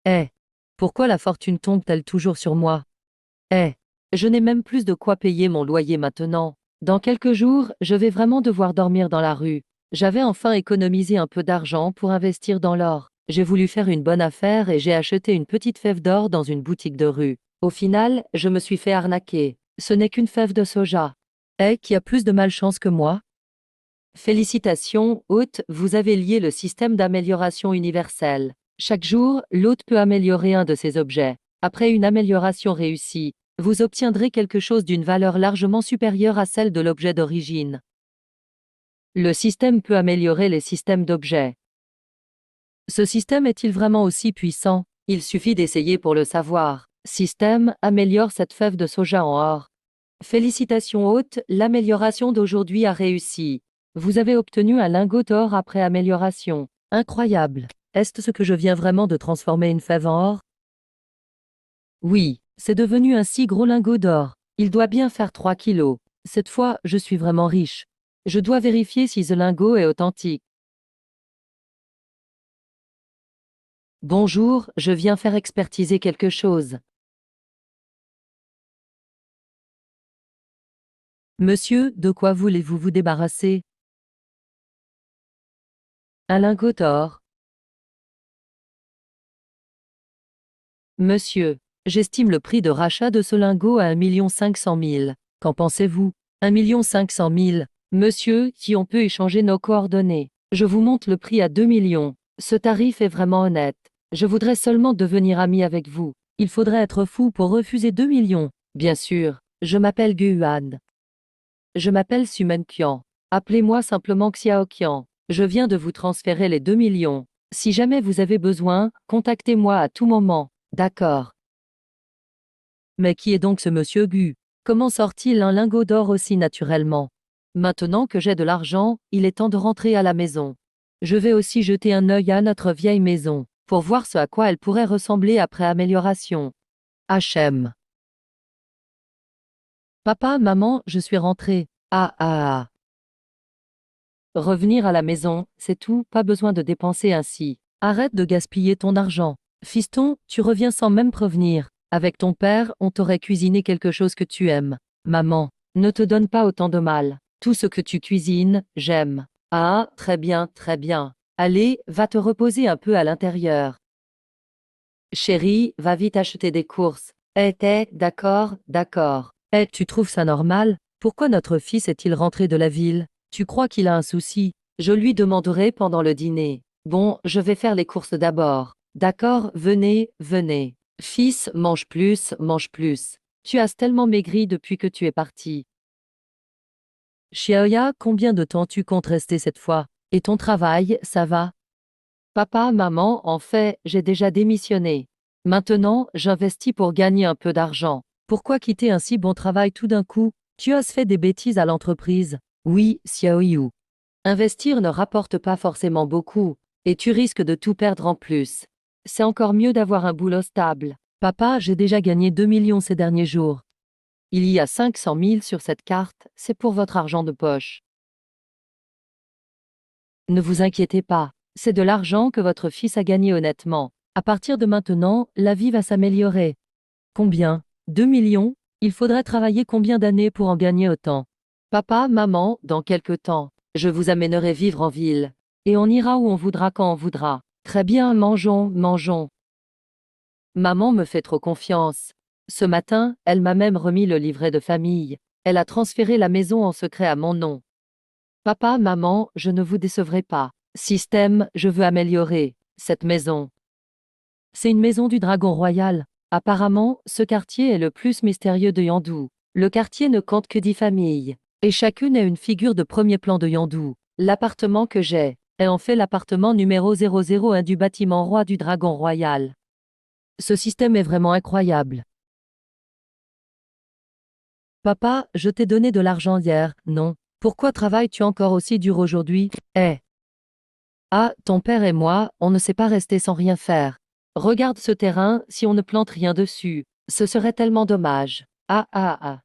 Eh, pourquoi la fortune tombe-t-elle toujours sur moi? Eh, je n'ai même plus de quoi payer mon loyer maintenant. Dans quelques jours, je vais vraiment devoir dormir dans la rue. J'avais enfin économisé un peu d'argent pour investir dans l'or. J'ai voulu faire une bonne affaire et j'ai acheté une petite fève d'or dans une boutique de rue. Au final, je me suis fait arnaquer. Ce n'est qu'une fève de soja. Eh, qui a plus de malchance que moi? Félicitations, hôte, vous avez lié le système d'amélioration universelle. Chaque jour, l'hôte peut améliorer un de ses objets. Après une amélioration réussie, vous obtiendrez quelque chose d'une valeur largement supérieure à celle de l'objet d'origine. Le système peut améliorer les systèmes d'objets. Ce système est-il vraiment aussi puissant? Il suffit d'essayer pour le savoir. Système améliore cette fève de soja en or. Félicitations hôte, l'amélioration d'aujourd'hui a réussi. Vous avez obtenu un lingot d'or après amélioration. Incroyable. Est-ce ce que je viens vraiment de transformer une fève en or? Oui, c'est devenu un si gros lingot d'or. Il doit bien faire 3 kilos. Cette fois, je suis vraiment riche. Je dois vérifier si ce lingot est authentique. Bonjour, je viens faire expertiser quelque chose. Monsieur, de quoi voulez-vous vous débarrasser? Un lingot d'or. Monsieur, j'estime le prix de rachat de ce lingot à 1 500 000. Qu'en pensez-vous? 1 500 000. Monsieur, si on peut échanger nos coordonnées. Je vous monte le prix à 2 millions. Ce tarif est vraiment honnête. Je voudrais seulement devenir ami avec vous. Il faudrait être fou pour refuser 2 millions. Bien sûr, je m'appelle Guan. Je m'appelle Sumen Qian. Appelez-moi simplement Xiao Qian. Je viens de vous transférer les 2 millions. Si jamais vous avez besoin, contactez-moi à tout moment. D'accord. Mais qui est donc ce monsieur Gu? Comment sort-il un lingot d'or aussi naturellement? Maintenant que j'ai de l'argent, il est temps de rentrer à la maison. Je vais aussi jeter un œil à notre vieille maison, pour voir ce à quoi elle pourrait ressembler après amélioration. HM. Papa, maman, je suis rentré. Ah ah ah. Revenir à la maison, c'est tout, pas besoin de dépenser ainsi. Arrête de gaspiller ton argent. Fiston, tu reviens sans même prévenir. Avec ton père, on t'aurait cuisiné quelque chose que tu aimes. Maman, ne te donne pas autant de mal. Tout ce que tu cuisines, j'aime. Ah, très bien, très bien. Allez, va te reposer un peu à l'intérieur. Chérie, va vite acheter des courses. D'accord, d'accord. Tu trouves ça normal? Pourquoi notre fils est-il rentré de la ville? Tu crois qu'il a un souci? Je lui demanderai pendant le dîner. Bon, je vais faire les courses d'abord. D'accord, venez, venez. Fils, mange plus, mange plus. Tu as tellement maigri depuis que tu es parti. Xiaoya, combien de temps tu comptes rester cette fois? Et ton travail, ça va? Papa, maman, en fait, j'ai déjà démissionné. Maintenant, j'investis pour gagner un peu d'argent. Pourquoi quitter un si bon travail tout d'un coup? Tu as fait des bêtises à l'entreprise. Oui, Xiaoyu. Investir ne rapporte pas forcément beaucoup, et tu risques de tout perdre en plus. C'est encore mieux d'avoir un boulot stable. Papa, j'ai déjà gagné 2 millions ces derniers jours. Il y a 500 000 sur cette carte, c'est pour votre argent de poche. Ne vous inquiétez pas, c'est de l'argent que votre fils a gagné honnêtement. À partir de maintenant, la vie va s'améliorer. Combien? 2 millions? Il faudrait travailler combien d'années pour en gagner autant? Papa, maman, dans quelque temps, je vous amènerai vivre en ville. Et on ira où on voudra quand on voudra. Très bien, mangeons, mangeons. Maman me fait trop confiance. Ce matin, elle m'a même remis le livret de famille. Elle a transféré la maison en secret à mon nom. Papa, maman, je ne vous décevrai pas. Système, je veux améliorer cette maison. C'est une maison du Dragon Royal. Apparemment, ce quartier est le plus mystérieux de Yandou. Le quartier ne compte que 10 familles. Et chacune est une figure de premier plan de Yandou. L'appartement que j'ai est en fait l'appartement numéro 001 du bâtiment roi du Dragon Royal. Ce système est vraiment incroyable. Papa, je t'ai donné de l'argent hier, non? Pourquoi travailles-tu encore aussi dur aujourd'hui? Ah, ton père et moi, on ne sait pas rester sans rien faire. Regarde ce terrain, si on ne plante rien dessus, ce serait tellement dommage. Ah ah ah.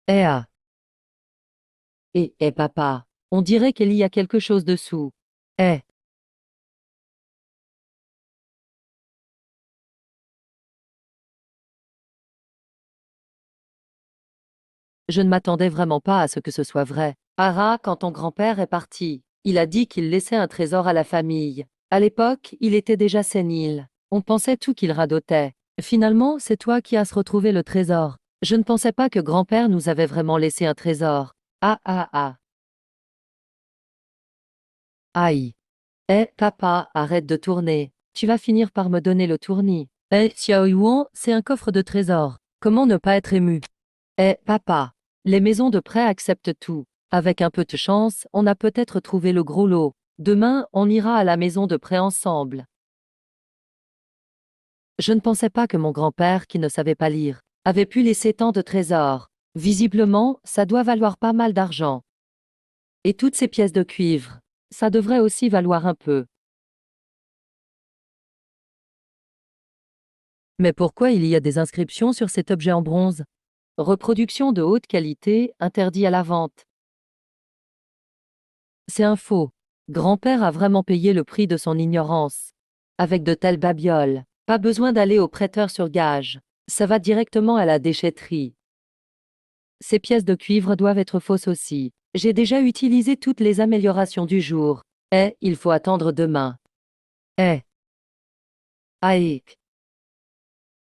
Ah. Papa, on dirait qu'il y a quelque chose dessous. Eh. Je ne m'attendais vraiment pas à ce que ce soit vrai. Ara, quand ton grand-père est parti, il a dit qu'il laissait un trésor à la famille. À l'époque, il était déjà sénile. On pensait tout qu'il radotait. Finalement, c'est toi qui as retrouvé le trésor. Je ne pensais pas que grand-père nous avait vraiment laissé un trésor. Ah ah ah. Aïe. Eh, papa, arrête de tourner. Tu vas finir par me donner le tournis. Eh, Xiao Yuan, c'est un coffre de trésors. Comment ne pas être ému? Eh, papa. Les maisons de prêt acceptent tout. Avec un peu de chance, on a peut-être trouvé le gros lot. Demain, on ira à la maison de prêt ensemble. Je ne pensais pas que mon grand-père, qui ne savait pas lire, avait pu laisser tant de trésors. Visiblement, ça doit valoir pas mal d'argent. Et toutes ces pièces de cuivre, ça devrait aussi valoir un peu. Mais pourquoi il y a des inscriptions sur cet objet en bronze? Reproduction de haute qualité, interdit à la vente. C'est un faux. Grand-père a vraiment payé le prix de son ignorance. Avec de telles babioles, pas besoin d'aller au prêteur sur gage. Ça va directement à la déchetterie. Ces pièces de cuivre doivent être fausses aussi. J'ai déjà utilisé toutes les améliorations du jour. Eh, il faut attendre demain. Eh. Aïe.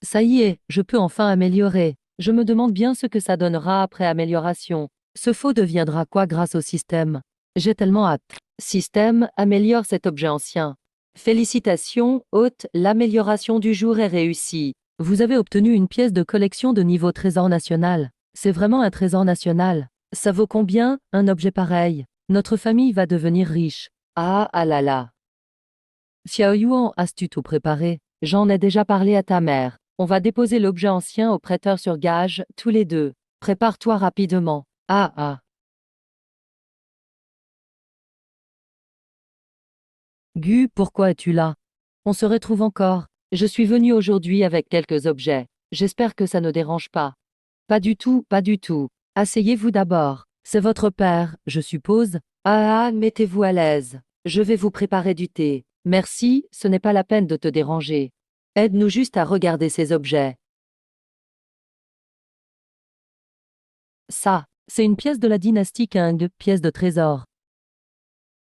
Ça y est, je peux enfin améliorer. Je me demande bien ce que ça donnera après amélioration. Ce faux deviendra quoi grâce au système? J'ai tellement hâte. Système, améliore cet objet ancien. Félicitations, hôte, l'amélioration du jour est réussie. Vous avez obtenu une pièce de collection de niveau trésor national. C'est vraiment un trésor national. Ça vaut combien, un objet pareil? Notre famille va devenir riche. Ah, ah là là. Xiao Yuan, as-tu tout préparé? J'en ai déjà parlé à ta mère. On va déposer l'objet ancien au prêteur sur gage, tous les deux. Prépare-toi rapidement. Ah ah. Gu, pourquoi es-tu là? On se retrouve encore. Je suis venu aujourd'hui avec quelques objets. J'espère que ça ne dérange pas. Pas du tout, pas du tout. Asseyez-vous d'abord. C'est votre père, je suppose. Ah ah, mettez-vous à l'aise. Je vais vous préparer du thé. Merci, ce n'est pas la peine de te déranger. Aide-nous juste à regarder ces objets. Ça, c'est une pièce de la dynastie Qing, pièce de trésor.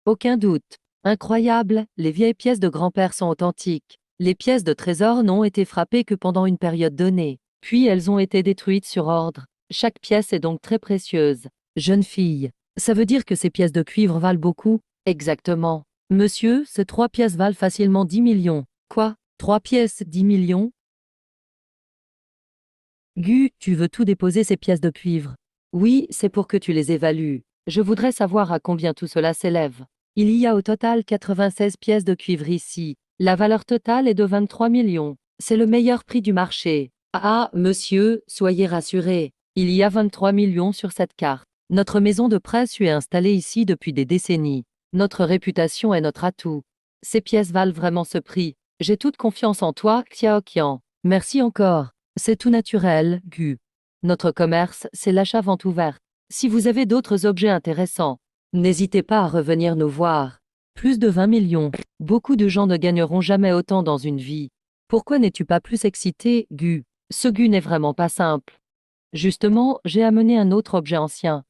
Aucun doute. Incroyable, les vieilles pièces de grand-père sont authentiques. Les pièces de trésor n'ont été frappées que pendant une période donnée. Puis elles ont été détruites sur ordre. Chaque pièce est donc très précieuse. Jeune fille, ça veut dire que ces pièces de cuivre valent beaucoup? Exactement. Monsieur, ces 3 pièces valent facilement 10 millions. Quoi? 3 pièces, 10 millions? Gu, tu veux tout déposer ces pièces de cuivre? Oui, c'est pour que tu les évalues. Je voudrais savoir à combien tout cela s'élève. Il y a au total 96 pièces de cuivre ici. La valeur totale est de 23 millions. C'est le meilleur prix du marché. Ah, monsieur, soyez rassuré. Il y a 23 millions sur cette carte. Notre maison de presse est installée ici depuis des décennies. Notre réputation est notre atout. Ces pièces valent vraiment ce prix. J'ai toute confiance en toi, Xiaoqian. Merci encore. C'est tout naturel, Gu. Notre commerce, c'est l'achat-vente ouverte. Si vous avez d'autres objets intéressants, n'hésitez pas à revenir nous voir. Plus de 20 millions. Beaucoup de gens ne gagneront jamais autant dans une vie. Pourquoi n'es-tu pas plus excité, Gu? Ce Gu n'est vraiment pas simple. Justement, j'ai amené un autre objet ancien.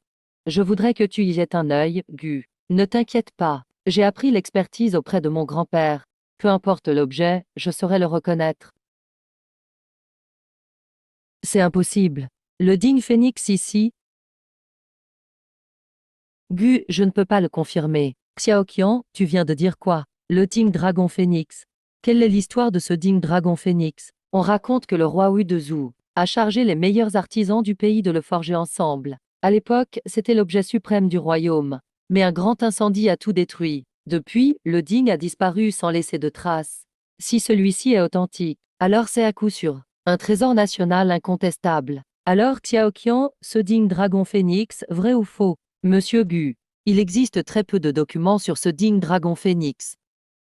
Je voudrais que tu y jettes un œil, Gu. Ne t'inquiète pas. J'ai appris l'expertise auprès de mon grand-père. Peu importe l'objet, je saurais le reconnaître. C'est impossible. Le digne phénix ici? Gu, je ne peux pas le confirmer. Xiaoqian, tu viens de dire quoi? Le digne dragon phénix. Quelle est l'histoire de ce digne dragon phénix? On raconte que le roi Wu de Zhou a chargé les meilleurs artisans du pays de le forger ensemble. À l'époque, c'était l'objet suprême du royaume. Mais un grand incendie a tout détruit. Depuis, le digne a disparu sans laisser de traces. Si celui-ci est authentique, alors c'est à coup sûr un trésor national incontestable. Alors Xiaoqian, ce digne dragon phénix, vrai ou faux? Monsieur Gu, il existe très peu de documents sur ce digne dragon phénix.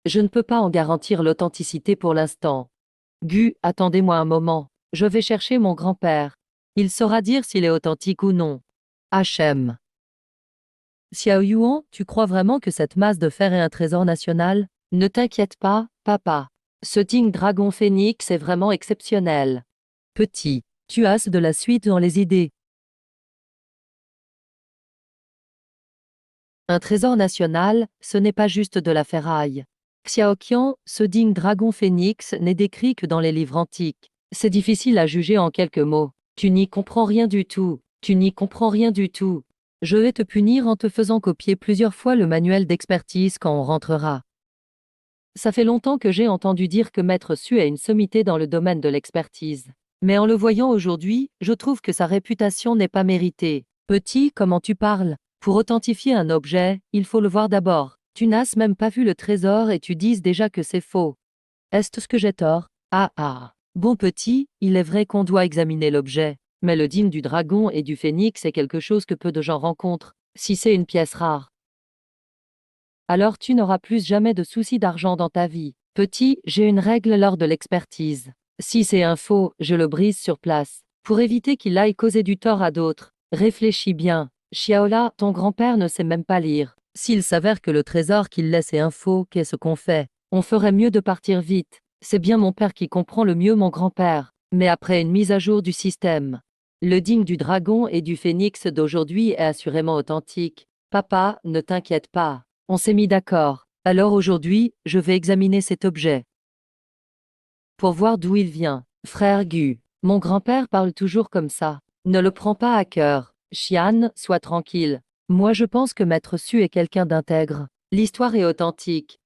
Je ne peux pas en garantir l'authenticité pour l'instant. Gu, attendez-moi un moment. Je vais chercher mon grand-père. Il saura dire s'il est authentique ou non. HM. Xiao Yuan, tu crois vraiment que cette masse de fer est un trésor national? Ne t'inquiète pas, papa. Ce digne dragon phénix est vraiment exceptionnel. Petit, tu as de la suite dans les idées. Un trésor national, ce n'est pas juste de la ferraille. Xiaoqian, ce digne dragon phénix, n'est décrit que dans les livres antiques. C'est difficile à juger en quelques mots. Tu n'y comprends rien du tout. Tu n'y comprends rien du tout. Je vais te punir en te faisant copier plusieurs fois le manuel d'expertise quand on rentrera. Ça fait longtemps que j'ai entendu dire que Maître Su a une sommité dans le domaine de l'expertise. Mais en le voyant aujourd'hui, je trouve que sa réputation n'est pas méritée. Petit, comment tu parles? Pour authentifier un objet, il faut le voir d'abord. Tu n'as même pas vu le trésor et tu dis déjà que c'est faux. Est-ce que j'ai tort? Ah ah. Bon petit, il est vrai qu'on doit examiner l'objet. Mais le digne du dragon et du phénix est quelque chose que peu de gens rencontrent, si c'est une pièce rare. Alors tu n'auras plus jamais de soucis d'argent dans ta vie. Petit, j'ai une règle lors de l'expertise. Si c'est un faux, je le brise sur place. Pour éviter qu'il aille causer du tort à d'autres. Réfléchis bien. Xiaola, ton grand-père ne sait même pas lire. S'il s'avère que le trésor qu'il laisse est un faux, qu'est-ce qu'on fait? On ferait mieux de partir vite. C'est bien mon père qui comprend le mieux mon grand-père. Mais après une mise à jour du système. Le digne du dragon et du phénix d'aujourd'hui est assurément authentique. Papa, ne t'inquiète pas. On s'est mis d'accord. Alors aujourd'hui, je vais examiner cet objet. Pour voir d'où il vient. Frère Gu. Mon grand-père parle toujours comme ça. Ne le prends pas à cœur. Xian, sois tranquille. Moi je pense que Maître Su est quelqu'un d'intègre. L'histoire est authentique.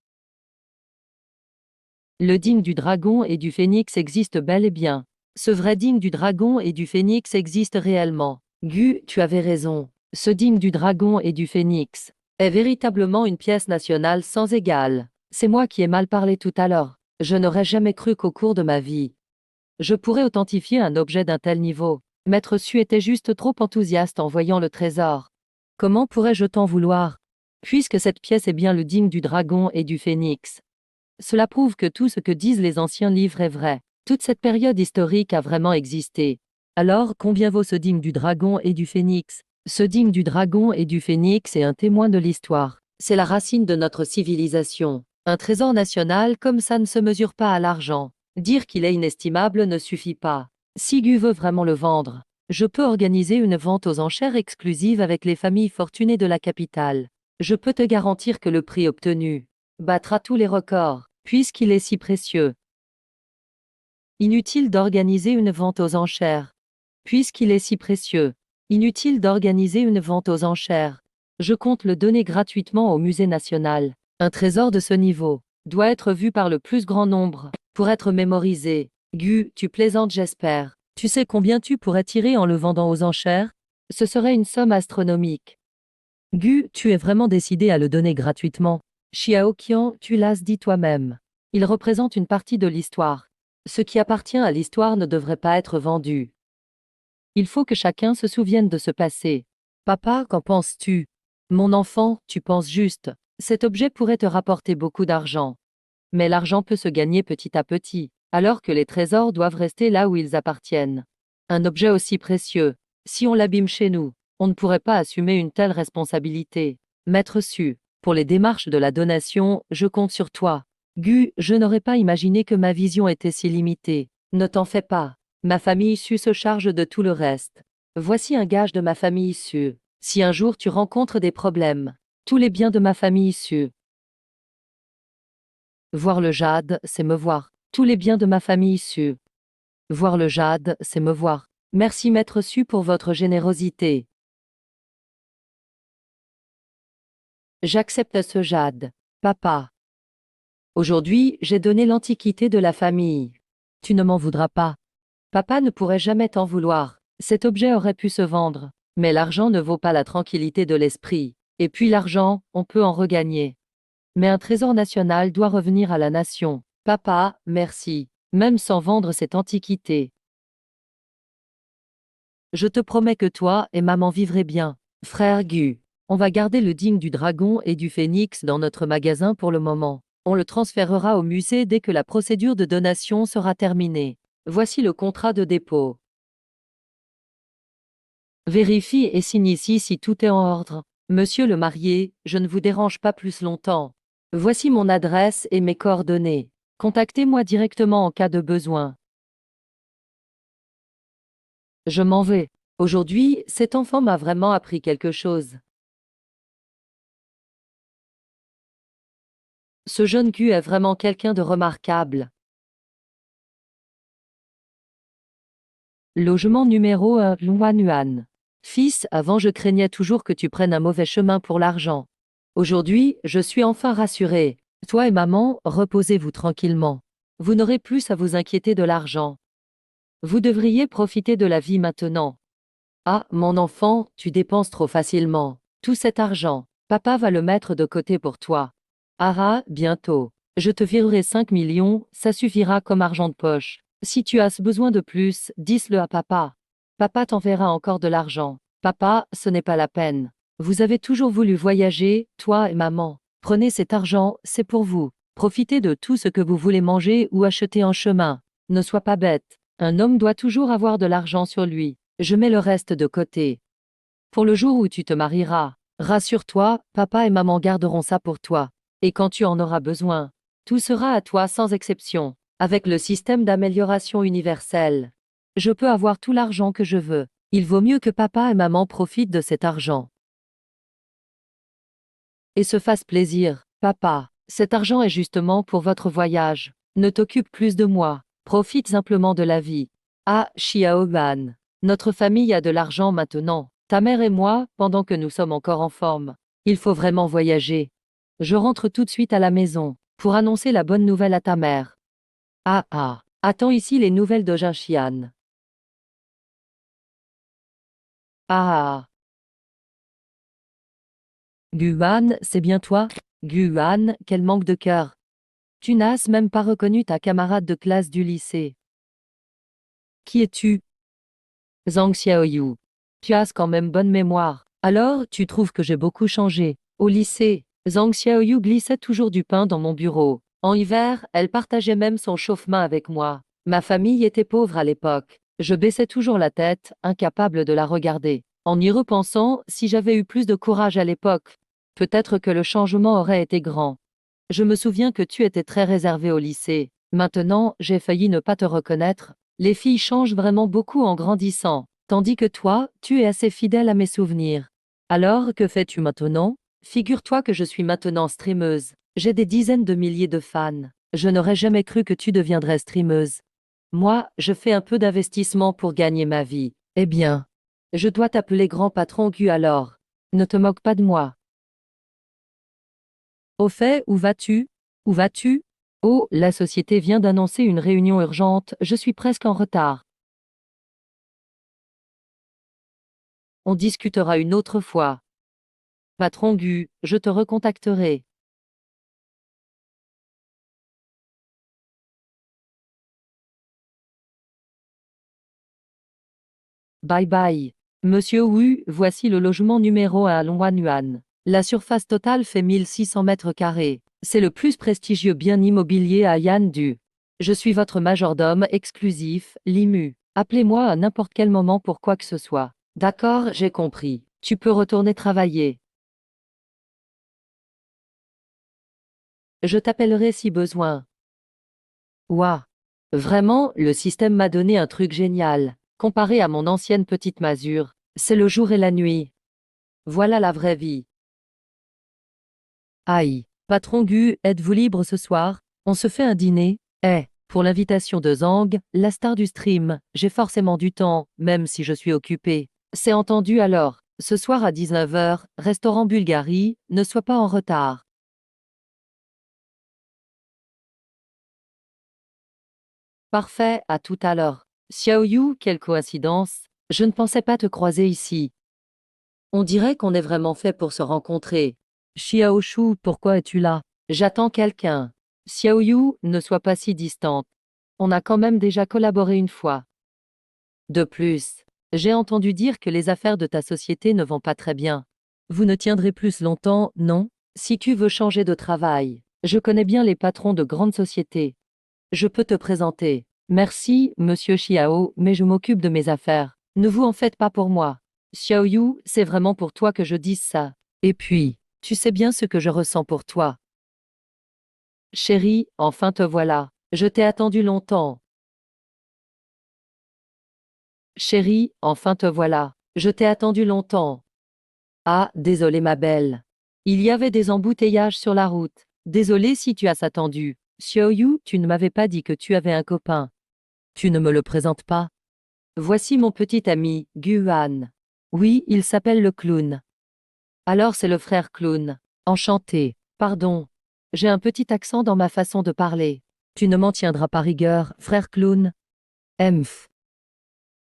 Le digne du dragon et du phénix existe bel et bien. Ce vrai digne du dragon et du phénix existe réellement. Gu, tu avais raison. Ce digne du dragon et du phénix est véritablement une pièce nationale sans égale. C'est moi qui ai mal parlé tout à l'heure. Je n'aurais jamais cru qu'au cours de ma vie, je pourrais authentifier un objet d'un tel niveau. Maître Su était juste trop enthousiaste en voyant le trésor. Comment pourrais-je t'en vouloir? Puisque cette pièce est bien le digne du dragon et du phénix. Cela prouve que tout ce que disent les anciens livres est vrai. Toute cette période historique a vraiment existé. Alors, combien vaut ce digne du dragon et du phénix? Ce digne du dragon et du phénix est un témoin de l'histoire. C'est la racine de notre civilisation. Un trésor national comme ça ne se mesure pas à l'argent. Dire qu'il est inestimable ne suffit pas. Si Gu veut vraiment le vendre, je peux organiser une vente aux enchères exclusive avec les familles fortunées de la capitale. Je peux te garantir que le prix obtenu battra tous les records, puisqu'il est si précieux. Inutile d'organiser une vente aux enchères. Puisqu'il est si précieux. Inutile d'organiser une vente aux enchères. Je compte le donner gratuitement au musée national. Un trésor de ce niveau doit être vu par le plus grand nombre pour être mémorisé. Gu, tu plaisantes j'espère. Tu sais combien tu pourrais tirer en le vendant aux enchères? Ce serait une somme astronomique. Gu, tu es vraiment décidé à le donner gratuitement. Xiaoqian, tu l'as dit toi-même. Il représente une partie de l'histoire. Ce qui appartient à l'histoire ne devrait pas être vendu. Il faut que chacun se souvienne de ce passé. Papa, qu'en penses-tu? Mon enfant, tu penses juste. Cet objet pourrait te rapporter beaucoup d'argent. Mais l'argent peut se gagner petit à petit, alors que les trésors doivent rester là où ils appartiennent. Un objet aussi précieux, si on l'abîme chez nous, on ne pourrait pas assumer une telle responsabilité. Maître Su, pour les démarches de la donation, je compte sur toi. Gu, je n'aurais pas imaginé que ma vision était si limitée. Ne t'en fais pas. Ma famille Su se charge de tout le reste. Voici un gage de ma famille Su. Si un jour tu rencontres des problèmes, tous les biens de ma famille Su. Voir le jade, c'est me voir. Tous les biens de ma famille Su. Voir le jade, c'est me voir. Merci Maître Su pour votre générosité. J'accepte ce jade. Papa. Aujourd'hui, j'ai donné l'antiquité de la famille. Tu ne m'en voudras pas. Papa ne pourrait jamais t'en vouloir. Cet objet aurait pu se vendre. Mais l'argent ne vaut pas la tranquillité de l'esprit. Et puis l'argent, on peut en regagner. Mais un trésor national doit revenir à la nation. Papa, merci. Même sans vendre cette antiquité. Je te promets que toi et maman vivrez bien. Frère Gu, on va garder le digne du dragon et du phénix dans notre magasin pour le moment. On le transférera au musée dès que la procédure de donation sera terminée. Voici le contrat de dépôt. Vérifie et signe ici si tout est en ordre. Monsieur le marié, je ne vous dérange pas plus longtemps. Voici mon adresse et mes coordonnées. Contactez-moi directement en cas de besoin. Je m'en vais. Aujourd'hui, cet enfant m'a vraiment appris quelque chose. Ce jeune Gu est vraiment quelqu'un de remarquable. Logement numéro 1, Luan. Fils, avant je craignais toujours que tu prennes un mauvais chemin pour l'argent. Aujourd'hui, je suis enfin rassurée. Toi et maman, reposez-vous tranquillement. Vous n'aurez plus à vous inquiéter de l'argent. Vous devriez profiter de la vie maintenant. Ah, mon enfant, tu dépenses trop facilement. Tout cet argent, papa va le mettre de côté pour toi. Ah, bientôt. Je te virerai 5 millions, ça suffira comme argent de poche. Si tu as besoin de plus, dis-le à papa. Papa t'enverra encore de l'argent. Papa, ce n'est pas la peine. Vous avez toujours voulu voyager, toi et maman. Prenez cet argent, c'est pour vous. Profitez de tout ce que vous voulez manger ou acheter en chemin. Ne sois pas bête. Un homme doit toujours avoir de l'argent sur lui. Je mets le reste de côté. Pour le jour où tu te marieras, rassure-toi, papa et maman garderont ça pour toi. Et quand tu en auras besoin, tout sera à toi sans exception. Avec le système d'amélioration universelle, je peux avoir tout l'argent que je veux. Il vaut mieux que papa et maman profitent de cet argent et se fassent plaisir. Papa, cet argent est justement pour votre voyage. Ne t'occupe plus de moi. Profite simplement de la vie. Ah, Xiaoban. Notre famille a de l'argent maintenant. Ta mère et moi, pendant que nous sommes encore en forme. Il faut vraiment voyager. Je rentre tout de suite à la maison pour annoncer la bonne nouvelle à ta mère. Ah. Attends ici les nouvelles de Jinxian. Ah. Guan, c'est bien toi? Guan, quel manque de cœur. Tu n'as même pas reconnu ta camarade de classe du lycée. Qui es-tu? Zhang Xiaoyu. Tu as quand même bonne mémoire. Alors, tu trouves que j'ai beaucoup changé. Au lycée, Zhang Xiaoyu glissait toujours du pain dans mon bureau. En hiver, elle partageait même son chauffe-main avec moi. Ma famille était pauvre à l'époque. Je baissais toujours la tête, incapable de la regarder. En y repensant, si j'avais eu plus de courage à l'époque, peut-être que le changement aurait été grand. Je me souviens que tu étais très réservé au lycée. Maintenant, j'ai failli ne pas te reconnaître. Les filles changent vraiment beaucoup en grandissant, tandis que toi, tu es assez fidèle à mes souvenirs. Alors, que fais-tu maintenant? Figure-toi que je suis maintenant streameuse. J'ai des dizaines de milliers de fans. Je n'aurais jamais cru que tu deviendrais streameuse. Moi, je fais un peu d'investissement pour gagner ma vie. Eh bien, je dois t'appeler grand patron Gu alors. Ne te moque pas de moi. Au fait, où vas-tu? Où vas-tu? Oh, la société vient d'annoncer une réunion urgente, je suis presque en retard. On discutera une autre fois. Patron Gu, je te recontacterai. Bye bye. Monsieur Wu, voici le logement numéro 1 à Longwanuan. La surface totale fait 1600 mètres carrés. C'est le plus prestigieux bien immobilier à Yandu. Je suis votre majordome exclusif, Limu. Appelez-moi à n'importe quel moment pour quoi que ce soit. D'accord, j'ai compris. Tu peux retourner travailler. Je t'appellerai si besoin. Ouah. Vraiment, le système m'a donné un truc génial. Comparé à mon ancienne petite masure, c'est le jour et la nuit. Voilà la vraie vie. Aïe. Patron Gu, êtes-vous libre ce soir? On se fait un dîner? Pour l'invitation de Zhang, la star du stream, j'ai forcément du temps, même si je suis occupé. C'est entendu alors. Ce soir à 19 heures, restaurant Bulgarie, ne sois pas en retard. Parfait, à tout à l'heure. Xiaoyu, quelle coïncidence. Je ne pensais pas te croiser ici. On dirait qu'on est vraiment fait pour se rencontrer. Xiaoshu, pourquoi es-tu là? J'attends quelqu'un. Xiaoyu, ne sois pas si distante. On a quand même déjà collaboré une fois. De plus, j'ai entendu dire que les affaires de ta société ne vont pas très bien. Vous ne tiendrez plus longtemps, non? Si tu veux changer de travail, je connais bien les patrons de grandes sociétés. Je peux te présenter. Merci, monsieur Xiao, mais je m'occupe de mes affaires. Ne vous en faites pas pour moi. Xiaoyu, c'est vraiment pour toi que je dis ça. Et puis, tu sais bien ce que je ressens pour toi. Chérie, enfin te voilà. Je t'ai attendu longtemps. Chérie, enfin te voilà. Je t'ai attendu longtemps. Ah, désolé ma belle. Il y avait des embouteillages sur la route. Désolé si tu as attendu. Xiaoyu, tu ne m'avais pas dit que tu avais un copain. Tu ne me le présentes pas? Voici mon petit ami, Guan. Oui, il s'appelle le clown. Alors c'est le frère clown. Enchanté. Pardon. J'ai un petit accent dans ma façon de parler. Tu ne m'en tiendras pas rigueur, frère clown. Emph.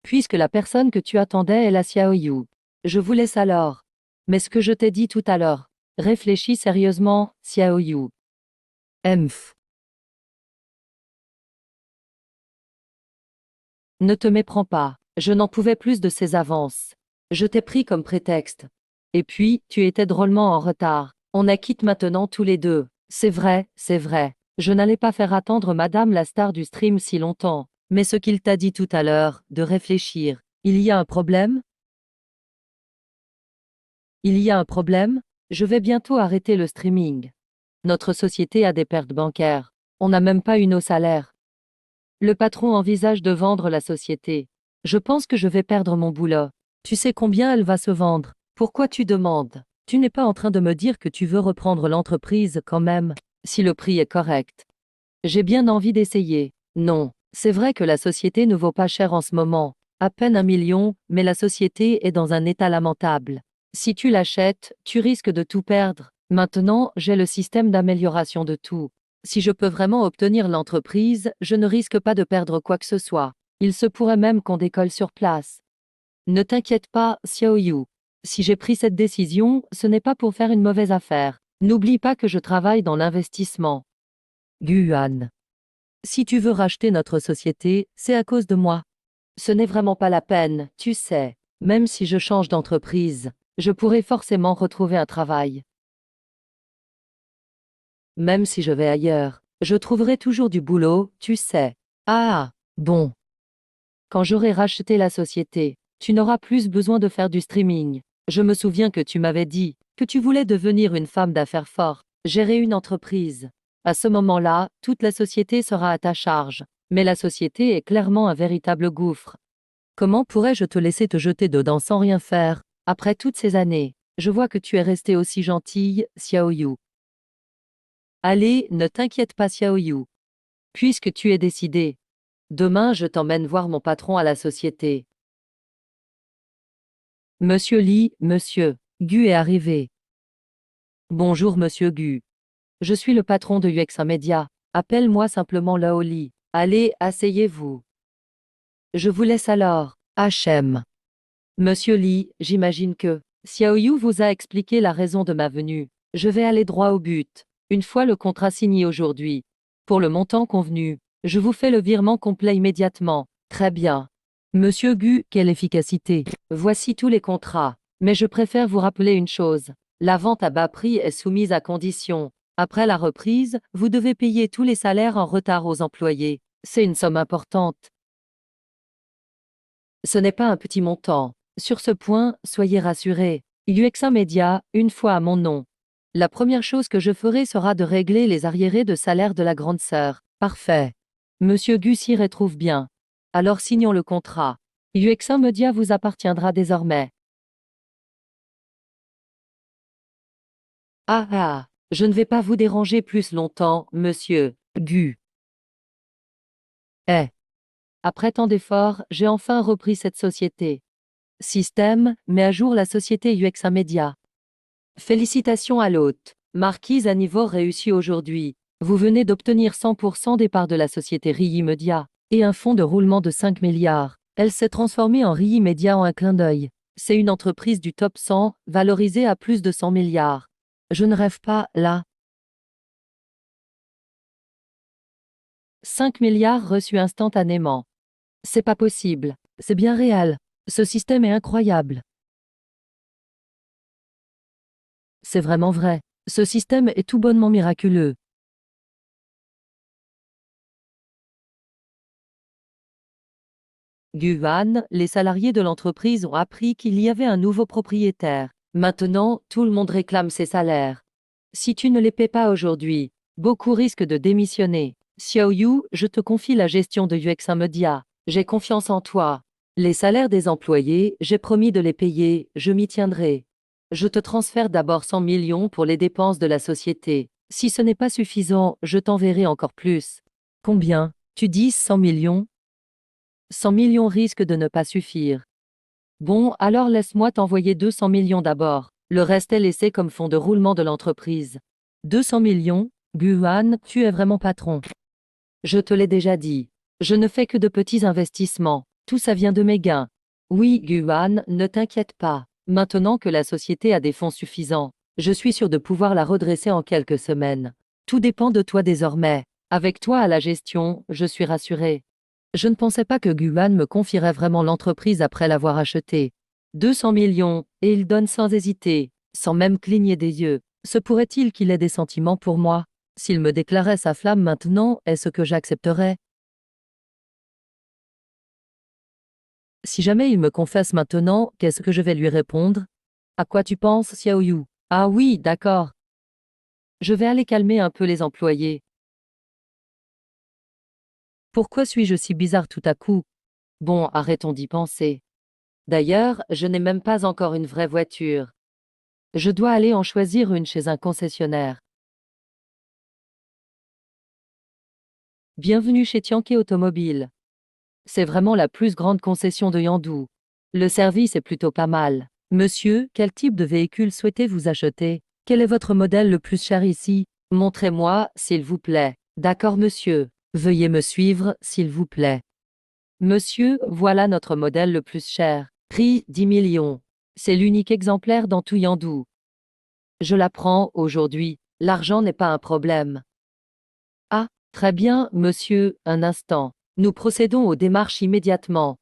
Puisque la personne que tu attendais est la Xiaoyu. Je vous laisse alors. Mais ce que je t'ai dit tout à l'heure. Réfléchis sérieusement, Xiaoyu. Emph. Ne te méprends pas. Je n'en pouvais plus de ces avances. Je t'ai pris comme prétexte. Et puis, tu étais drôlement en retard. On a quitte maintenant tous les deux. C'est vrai, c'est vrai. Je n'allais pas faire attendre Madame la star du stream si longtemps. Mais ce qu'il t'a dit tout à l'heure, de réfléchir, il y a un problème? Il y a un problème? Je vais bientôt arrêter le streaming. Notre société a des pertes bancaires. On n'a même pas eu nos salaires. Le patron envisage de vendre la société. Je pense que je vais perdre mon boulot. Tu sais combien elle va se vendre? Pourquoi tu demandes? Tu n'es pas en train de me dire que tu veux reprendre l'entreprise quand même, si le prix est correct. J'ai bien envie d'essayer. Non, c'est vrai que la société ne vaut pas cher en ce moment, à peine 1 million, mais la société est dans un état lamentable. Si tu l'achètes, tu risques de tout perdre. Maintenant, j'ai le système d'amélioration de tout. Si je peux vraiment obtenir l'entreprise, je ne risque pas de perdre quoi que ce soit. Il se pourrait même qu'on décolle sur place. Ne t'inquiète pas, Xiaoyu. Si j'ai pris cette décision, ce n'est pas pour faire une mauvaise affaire. N'oublie pas que je travaille dans l'investissement. Guan. Si tu veux racheter notre société, c'est à cause de moi. Ce n'est vraiment pas la peine, tu sais. Même si je change d'entreprise, je pourrai forcément retrouver un travail. Même si je vais ailleurs, je trouverai toujours du boulot, tu sais. Ah, bon. Quand j'aurai racheté la société, tu n'auras plus besoin de faire du streaming. Je me souviens que tu m'avais dit que tu voulais devenir une femme d'affaires forte, gérer une entreprise. À ce moment-là, toute la société sera à ta charge. Mais la société est clairement un véritable gouffre. Comment pourrais-je te laisser te jeter dedans sans rien faire, après toutes ces années? Je vois que tu es restée aussi gentille, Xiaoyu. Allez, ne t'inquiète pas, Xiaoyu. Puisque tu es décidé. Demain, je t'emmène voir mon patron à la société. Monsieur Li, monsieur. Gu est arrivé. Bonjour, monsieur Gu. Je suis le patron de UX Media. Appelle-moi simplement Lao Li. Allez, asseyez-vous. Je vous laisse alors. HM. Monsieur Li, j'imagine que Xiaoyu vous a expliqué la raison de ma venue. Je vais aller droit au but. Une fois le contrat signé aujourd'hui, pour le montant convenu, je vous fais le virement complet immédiatement. Très bien. Monsieur Gu, quelle efficacité. Voici tous les contrats. Mais je préfère vous rappeler une chose. La vente à bas prix est soumise à condition. Après la reprise, vous devez payer tous les salaires en retard aux employés. C'est une somme importante. Ce n'est pas un petit montant. Sur ce point, soyez rassurés. UXA Media, une fois à mon nom. La première chose que je ferai sera de régler les arriérés de salaire de la grande sœur. Parfait. Monsieur Gu s'y retrouve bien. Alors signons le contrat. UXA Media vous appartiendra désormais. Ah ah, je ne vais pas vous déranger plus longtemps, monsieur Gu. Eh. Après tant d'efforts, j'ai enfin repris cette société. Système, met à jour la société UXA Media. Félicitations à l'hôte. Marquise à niveau réussi aujourd'hui. Vous venez d'obtenir 100% des parts de la société RII Media et un fonds de roulement de 5 milliards. Elle s'est transformée en RII Media en un clin d'œil. C'est une entreprise du top 100, valorisée à plus de 100 milliards. Je ne rêve pas, là. 5 milliards reçus instantanément. C'est pas possible. C'est bien réel. Ce système est incroyable. C'est vraiment vrai. Ce système est tout bonnement miraculeux. Guan, les salariés de l'entreprise ont appris qu'il y avait un nouveau propriétaire. Maintenant, tout le monde réclame ses salaires. Si tu ne les paies pas aujourd'hui, beaucoup risquent de démissionner. Xiaoyu, je te confie la gestion de UX Media. J'ai confiance en toi. Les salaires des employés, j'ai promis de les payer, je m'y tiendrai. Je te transfère d'abord 100 millions pour les dépenses de la société. Si ce n'est pas suffisant, je t'enverrai encore plus. Combien? Tu dis 100 millions? 100 millions risquent de ne pas suffire. Bon, alors laisse-moi t'envoyer 200 millions d'abord. Le reste est laissé comme fonds de roulement de l'entreprise. 200 millions? Guan, tu es vraiment patron. Je te l'ai déjà dit. Je ne fais que de petits investissements. Tout ça vient de mes gains. Oui, Guan, ne t'inquiète pas. Maintenant que la société a des fonds suffisants, je suis sûr de pouvoir la redresser en quelques semaines. Tout dépend de toi désormais. Avec toi à la gestion, je suis rassuré. Je ne pensais pas que Guan me confierait vraiment l'entreprise après l'avoir achetée. 200 millions, et il donne sans hésiter, sans même cligner des yeux. Se pourrait-il qu'il ait des sentiments pour moi? S'il me déclarait sa flamme maintenant, est-ce que j'accepterais? Si jamais il me confesse maintenant, qu'est-ce que je vais lui répondre? À quoi tu penses, Xiaoyu? Ah oui, d'accord. Je vais aller calmer un peu les employés. Pourquoi suis-je si bizarre tout à coup? Bon, arrêtons d'y penser. D'ailleurs, je n'ai même pas encore une vraie voiture. Je dois aller en choisir une chez un concessionnaire. Bienvenue chez Tianke Automobile. C'est vraiment la plus grande concession de Yandou. Le service est plutôt pas mal. Monsieur, quel type de véhicule souhaitez-vous acheter? Quel est votre modèle le plus cher ici? Montrez-moi, s'il vous plaît. D'accord, monsieur. Veuillez me suivre, s'il vous plaît. Monsieur, voilà notre modèle le plus cher. Prix 10 millions. C'est l'unique exemplaire dans tout Yandou. Je la prends aujourd'hui. L'argent n'est pas un problème. Ah, très bien, monsieur, un instant. Nous procédons aux démarches immédiatement.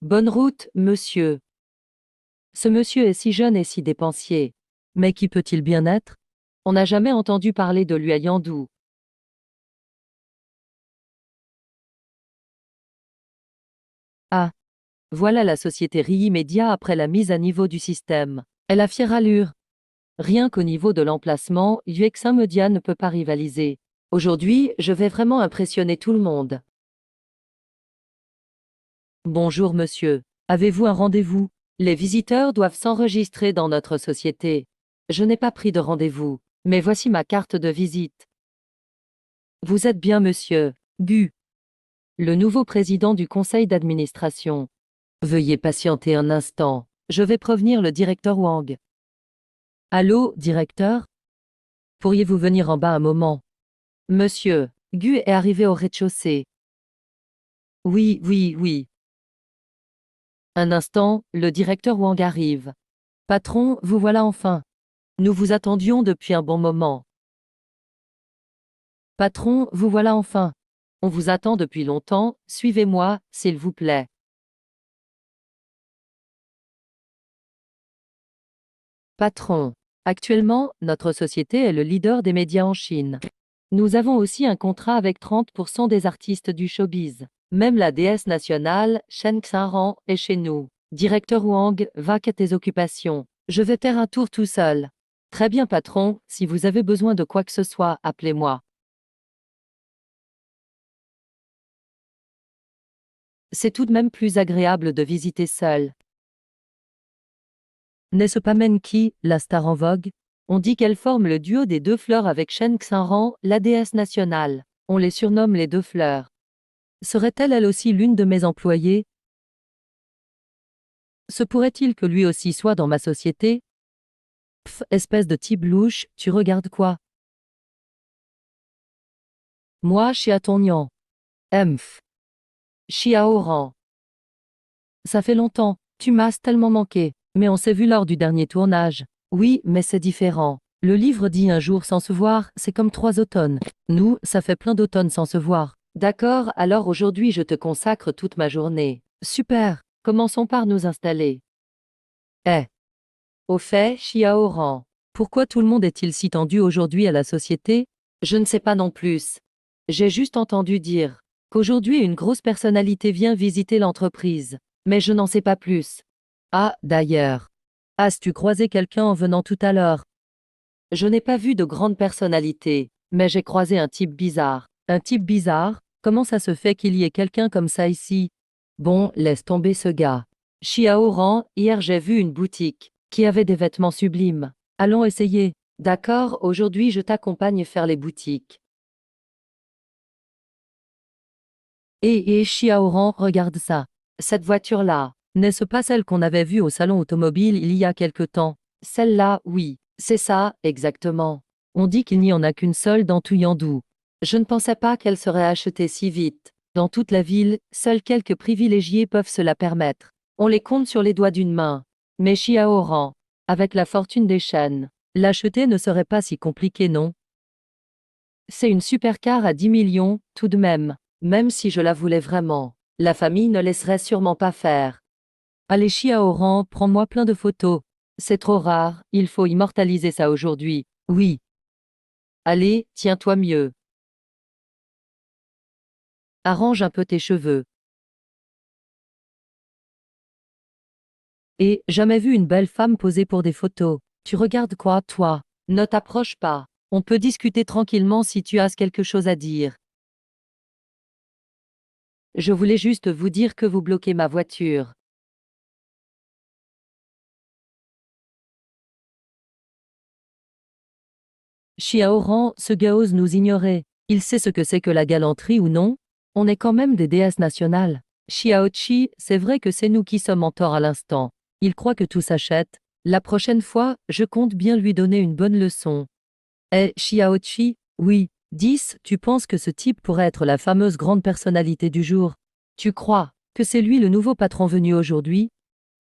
Bonne route, monsieur. Ce monsieur est si jeune et si dépensier. Mais qui peut-il bien être? On n'a jamais entendu parler de lui à Yandou. Ah, voilà la société RII Media après la mise à niveau du système. Elle a fière allure. Rien qu'au niveau de l'emplacement, UX1 Media ne peut pas rivaliser. Aujourd'hui, je vais vraiment impressionner tout le monde. Bonjour monsieur. Avez-vous un rendez-vous? Les visiteurs doivent s'enregistrer dans notre société. Je n'ai pas pris de rendez-vous, mais voici ma carte de visite. Vous êtes bien monsieur Gu, le nouveau président du conseil d'administration. Veuillez patienter un instant, je vais prévenir le directeur Wang. Allô, directeur? Pourriez-vous venir en bas un moment? Monsieur, Gu est arrivé au rez-de-chaussée. Oui, oui, oui. Un instant, le directeur Wang arrive. Patron, vous voilà enfin. Nous vous attendions depuis un bon moment. Patron, vous voilà enfin. On vous attend depuis longtemps, suivez-moi, s'il vous plaît. Patron. Actuellement, notre société est le leader des médias en Chine. Nous avons aussi un contrat avec 30% des artistes du showbiz. Même la déesse nationale, Shen Xianran, est chez nous. Directeur Wang, va qu'à tes occupations. Je vais faire un tour tout seul. Très bien, patron, si vous avez besoin de quoi que ce soit, appelez-moi. C'est tout de même plus agréable de visiter seul. N'est-ce pas Menki, la star en vogue? On dit qu'elle forme le duo des deux fleurs avec Shen Xianran, la déesse nationale. On les surnomme les deux fleurs. Serait-elle elle aussi l'une de mes employées? Se pourrait-il que lui aussi soit dans ma société? Pff, espèce de type louche, tu regardes quoi? Moi, Chiatonnian. Emph. Chiaoran. Ça fait longtemps, tu m'as tellement manqué. Mais on s'est vu lors du dernier tournage. Oui, mais c'est différent. Le livre dit un jour sans se voir, c'est comme 3 automnes. Nous, ça fait plein d'automnes sans se voir. D'accord, alors aujourd'hui je te consacre toute ma journée. Super, commençons par nous installer. Eh. Au fait, Xiaoran, pourquoi tout le monde est-il si tendu aujourd'hui à la société? Je ne sais pas non plus. J'ai juste entendu dire qu'aujourd'hui une grosse personnalité vient visiter l'entreprise. Mais je n'en sais pas plus. Ah, d'ailleurs. As-tu croisé quelqu'un en venant tout à l'heure? Je n'ai pas vu de grande personnalité, mais j'ai croisé un type bizarre. Un type bizarre? Comment ça se fait qu'il y ait quelqu'un comme ça ici? Bon, laisse tomber ce gars. Xiaoran, hier j'ai vu une boutique qui avait des vêtements sublimes. Allons essayer. D'accord, aujourd'hui je t'accompagne faire les boutiques. Xiaoran, regarde ça. Cette voiture-là, n'est-ce pas celle qu'on avait vue au salon automobile il y a quelque temps? Celle-là, oui, c'est ça, exactement. On dit qu'il n'y en a qu'une seule dans tout Yandou. Je ne pensais pas qu'elle serait achetée si vite. Dans toute la ville, seuls quelques privilégiés peuvent se la permettre. On les compte sur les doigts d'une main. Mais Xiaoran, avec la fortune des chaînes, l'acheter ne serait pas si compliqué, non? C'est une supercar à 10 millions, tout de même. Même si je la voulais vraiment, la famille ne laisserait sûrement pas faire. Allez Xiaoran, prends-moi plein de photos. C'est trop rare, il faut immortaliser ça aujourd'hui. Oui. Allez, tiens-toi mieux. Arrange un peu tes cheveux. Et, jamais vu une belle femme poser pour des photos. Tu regardes quoi, toi? Ne t'approche pas. On peut discuter tranquillement si tu as quelque chose à dire. Je voulais juste vous dire que vous bloquez ma voiture. Xiaoran, ce gars ose nous ignorer. Il sait ce que c'est que la galanterie ou non? On est quand même des déesses nationales. Xiaoqi, c'est vrai que c'est nous qui sommes en tort à l'instant. Il croit que tout s'achète. La prochaine fois, je compte bien lui donner une bonne leçon. Xiaoqi, oui, 10, tu penses que ce type pourrait être la fameuse grande personnalité du jour? Tu crois que c'est lui le nouveau patron venu aujourd'hui?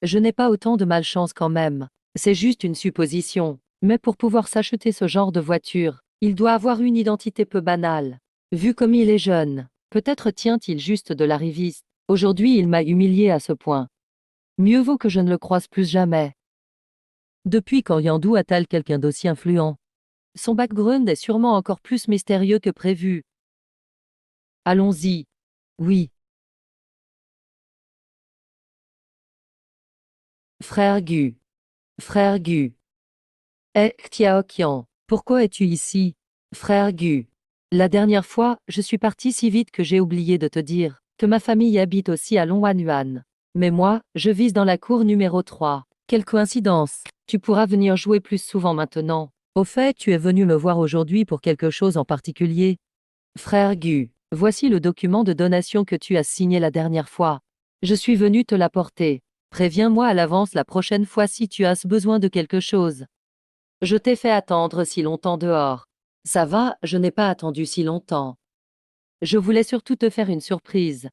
Je n'ai pas autant de malchance quand même. C'est juste une supposition. Mais pour pouvoir s'acheter ce genre de voiture, il doit avoir une identité peu banale. Vu comme il est jeune, peut-être tient-il juste de l'arriviste. Aujourd'hui il m'a humilié à ce point. Mieux vaut que je ne le croise plus jamais. Depuis quand Yandou a-t-elle quelqu'un d'aussi influent? Son background est sûrement encore plus mystérieux que prévu. Allons-y. Oui. Frère Gu. Frère Gu. Xiaoqian, pourquoi es-tu ici? Frère Gu. La dernière fois, je suis parti si vite que j'ai oublié de te dire que ma famille habite aussi à Longwanuan. Mais moi, je vise dans la cour numéro 3. Quelle coïncidence! Tu pourras venir jouer plus souvent maintenant. Au fait, tu es venu me voir aujourd'hui pour quelque chose en particulier? Frère Gu, voici le document de donation que tu as signé la dernière fois. Je suis venu te l'apporter. Préviens-moi à l'avance la prochaine fois si tu as besoin de quelque chose. Je t'ai fait attendre si longtemps dehors. Ça va, je n'ai pas attendu si longtemps. Je voulais surtout te faire une surprise.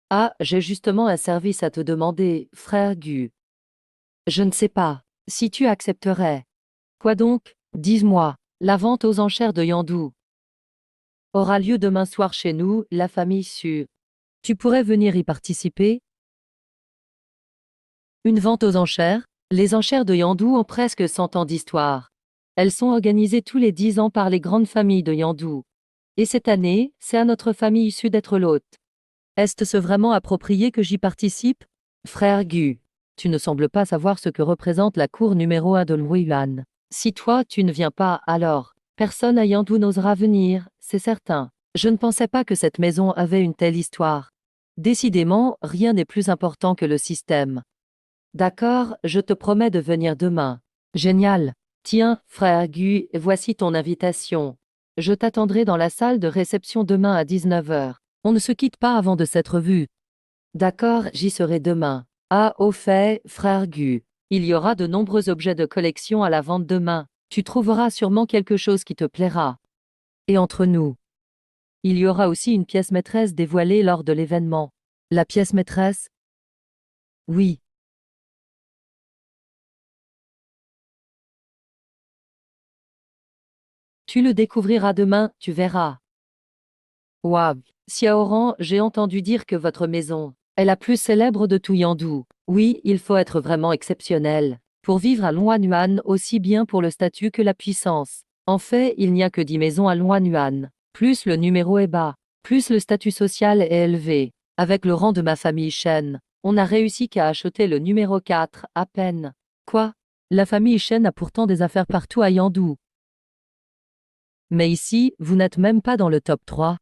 Ah, j'ai justement un service à te demander, frère Gu. Je ne sais pas. Si tu accepterais. Quoi donc? Dis-moi. La vente aux enchères de Yandou aura lieu demain soir chez nous, la famille Su. Tu pourrais venir y participer? Une vente aux enchères? Les enchères de Yandou ont presque 100 ans d'histoire. Elles sont organisées tous les 10 ans par les grandes familles de Yandou. Et cette année, c'est à notre famille issue d'être l'hôte. Est-ce vraiment approprié que j'y participe? Frère Gu, tu ne sembles pas savoir ce que représente la cour numéro 1 de Luiyuan. Si toi, tu ne viens pas, alors, personne à Yandou n'osera venir, c'est certain. Je ne pensais pas que cette maison avait une telle histoire. Décidément, rien n'est plus important que le système. D'accord, je te promets de venir demain. Génial. Tiens, frère Gu, voici ton invitation. Je t'attendrai dans la salle de réception demain à 19 heures. On ne se quitte pas avant de s'être vu. D'accord, j'y serai demain. Ah, au fait, frère Gu, il y aura de nombreux objets de collection à la vente demain. Tu trouveras sûrement quelque chose qui te plaira. Et entre nous, il y aura aussi une pièce maîtresse dévoilée lors de l'événement. La pièce maîtresse? Oui. Tu le découvriras demain, tu verras. Waouh, Xiaoran, j'ai entendu dire que votre maison est la plus célèbre de tout Yandou. Oui, il faut être vraiment exceptionnel pour vivre à Longwanuan, aussi bien pour le statut que la puissance. En fait, il n'y a que 10 maisons à Longwanuan. Plus le numéro est bas, plus le statut social est élevé. Avec le rang de ma famille Shen, on n'a réussi qu'à acheter le numéro 4, à peine. Quoi? La famille Shen a pourtant des affaires partout à Yandou. Mais ici, vous n'êtes même pas dans le top 3.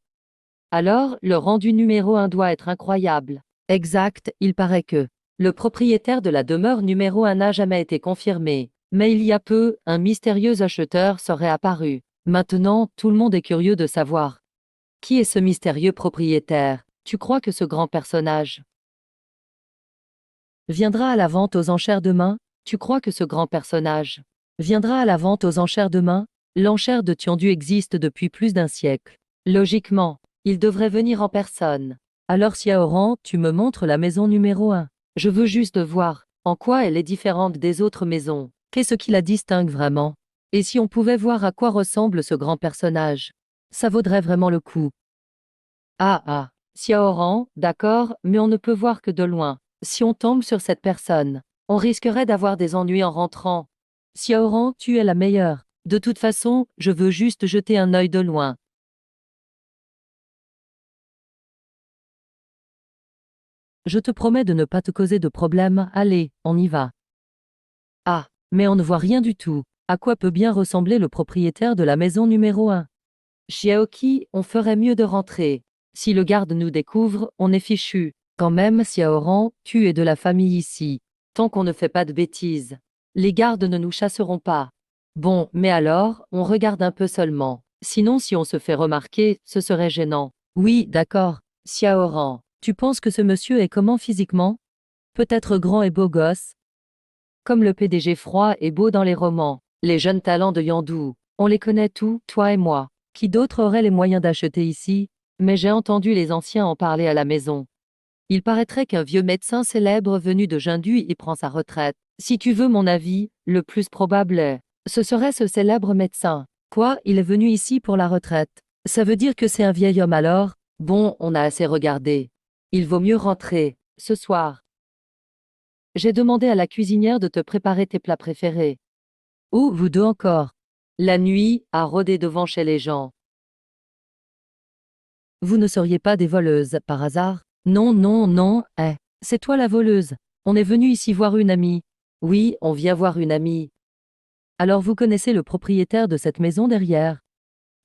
Alors, le rendu numéro 1 doit être incroyable. Exact, il paraît que le propriétaire de la demeure numéro 1 n'a jamais été confirmé. Mais il y a peu, un mystérieux acheteur serait apparu. Maintenant, tout le monde est curieux de savoir. Qui est ce mystérieux propriétaire? Tu crois que ce grand personnage viendra à la vente aux enchères demain? Tu crois que ce grand personnage viendra à la vente aux enchères demain? L'enchère de Tiandu existe depuis plus d'un siècle. Logiquement, il devrait venir en personne. Alors Xiaoran, tu me montres la maison numéro 1. Je veux juste voir en quoi elle est différente des autres maisons. Qu'est-ce qui la distingue vraiment? Et si on pouvait voir à quoi ressemble ce grand personnage? Ça vaudrait vraiment le coup. Ah ah, Xiaoran, d'accord, mais on ne peut voir que de loin. Si on tombe sur cette personne, on risquerait d'avoir des ennuis en rentrant. Xiaoran, tu es la meilleure. De toute façon, je veux juste jeter un œil de loin. Je te promets de ne pas te causer de problème, allez, on y va. Ah, mais on ne voit rien du tout. À quoi peut bien ressembler le propriétaire de la maison numéro 1? Xiaoqi, on ferait mieux de rentrer. Si le garde nous découvre, on est fichu. Quand même, Xiaoran, tu es de la famille ici. Tant qu'on ne fait pas de bêtises. Les gardes ne nous chasseront pas. Bon, mais alors, on regarde un peu seulement. Sinon, si on se fait remarquer, ce serait gênant. Oui, d'accord. Xiaoran, tu penses que ce monsieur est comment physiquement? Peut-être grand et beau gosse? Comme le PDG froid et beau dans les romans. Les jeunes talents de Yandu. On les connaît tous, toi et moi. Qui d'autre aurait les moyens d'acheter ici? Mais j'ai entendu les anciens en parler à la maison. Il paraîtrait qu'un vieux médecin célèbre venu de Jindu y prend sa retraite. Si tu veux mon avis, le plus probable est, ce serait ce célèbre médecin. Quoi, il est venu ici pour la retraite? Ça veut dire que c'est un vieil homme alors? Bon, on a assez regardé. Il vaut mieux rentrer, ce soir. J'ai demandé à la cuisinière de te préparer tes plats préférés. Ou vous deux encore. La nuit, à rôder devant chez les gens. Vous ne seriez pas des voleuses, par hasard? Non, non, non, c'est toi la voleuse. On est venu ici voir une amie. Oui, on vient voir une amie. Alors vous connaissez le propriétaire de cette maison derrière?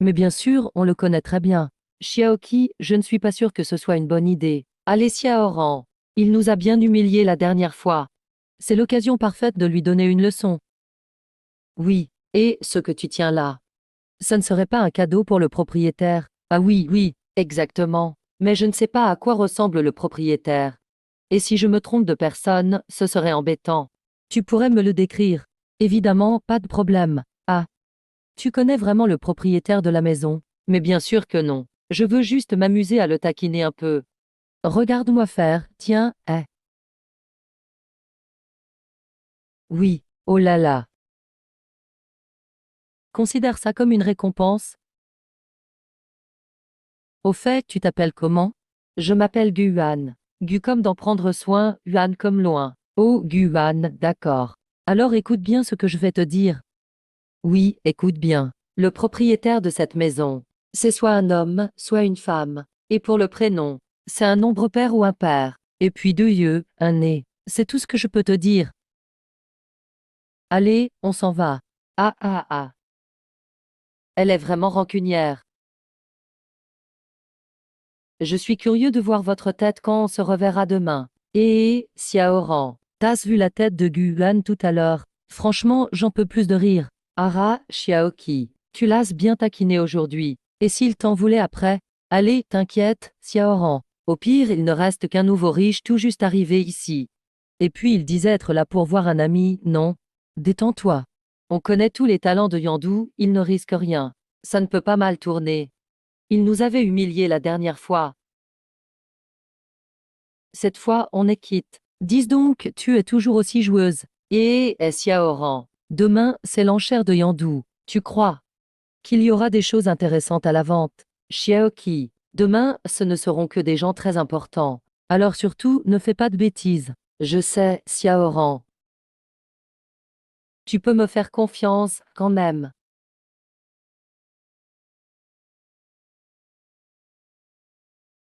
Mais bien sûr, on le connaît très bien. Xiaoqi, je ne suis pas sûr que ce soit une bonne idée. Allez Xiaoran. Il nous a bien humiliés la dernière fois. C'est l'occasion parfaite de lui donner une leçon. Oui, et ce que tu tiens là. Ça ne serait pas un cadeau pour le propriétaire? Ah oui, oui, exactement. Mais je ne sais pas à quoi ressemble le propriétaire. Et si je me trompe de personne, ce serait embêtant. Tu pourrais me le décrire? Évidemment, pas de problème. Ah, tu connais vraiment le propriétaire de la maison? Mais bien sûr que non. Je veux juste m'amuser à le taquiner un peu. Regarde-moi faire, tiens, oui, oh là là. Considère ça comme une récompense. Au fait, tu t'appelles comment? Je m'appelle Guan. Gu comme d'en prendre soin, Yuan comme loin. Oh, Guan, d'accord. Alors écoute bien ce que je vais te dire. Oui, écoute bien. Le propriétaire de cette maison, c'est soit un homme, soit une femme. Et pour le prénom, c'est un nombre pair ou impair. Et puis deux yeux, un nez. C'est tout ce que je peux te dire. Allez, on s'en va. Ah ah ah. Elle est vraiment rancunière. Je suis curieux de voir votre tête quand on se reverra demain. Xiaoran, t'as vu la tête de Guan tout à l'heure? Franchement, j'en peux plus de rire. Ara, Xiaoqi, tu l'as bien taquiné aujourd'hui. Et s'il t'en voulait après? Allez, t'inquiète, Xiaoran. Au pire, il ne reste qu'un nouveau riche tout juste arrivé ici. Et puis il disait être là pour voir un ami, non? Détends-toi. On connaît tous les talents de Yandu, il ne risque rien. Ça ne peut pas mal tourner. Il nous avait humiliés la dernière fois. Cette fois, on est quitte. Dis donc, tu es toujours aussi joueuse. Xiaoran. Demain, c'est l'enchère de Yandu. Tu crois qu'il y aura des choses intéressantes à la vente? Xiaoqi. Demain, ce ne seront que des gens très importants. Alors surtout, ne fais pas de bêtises. Je sais, Xiaoran. Tu peux me faire confiance, quand même.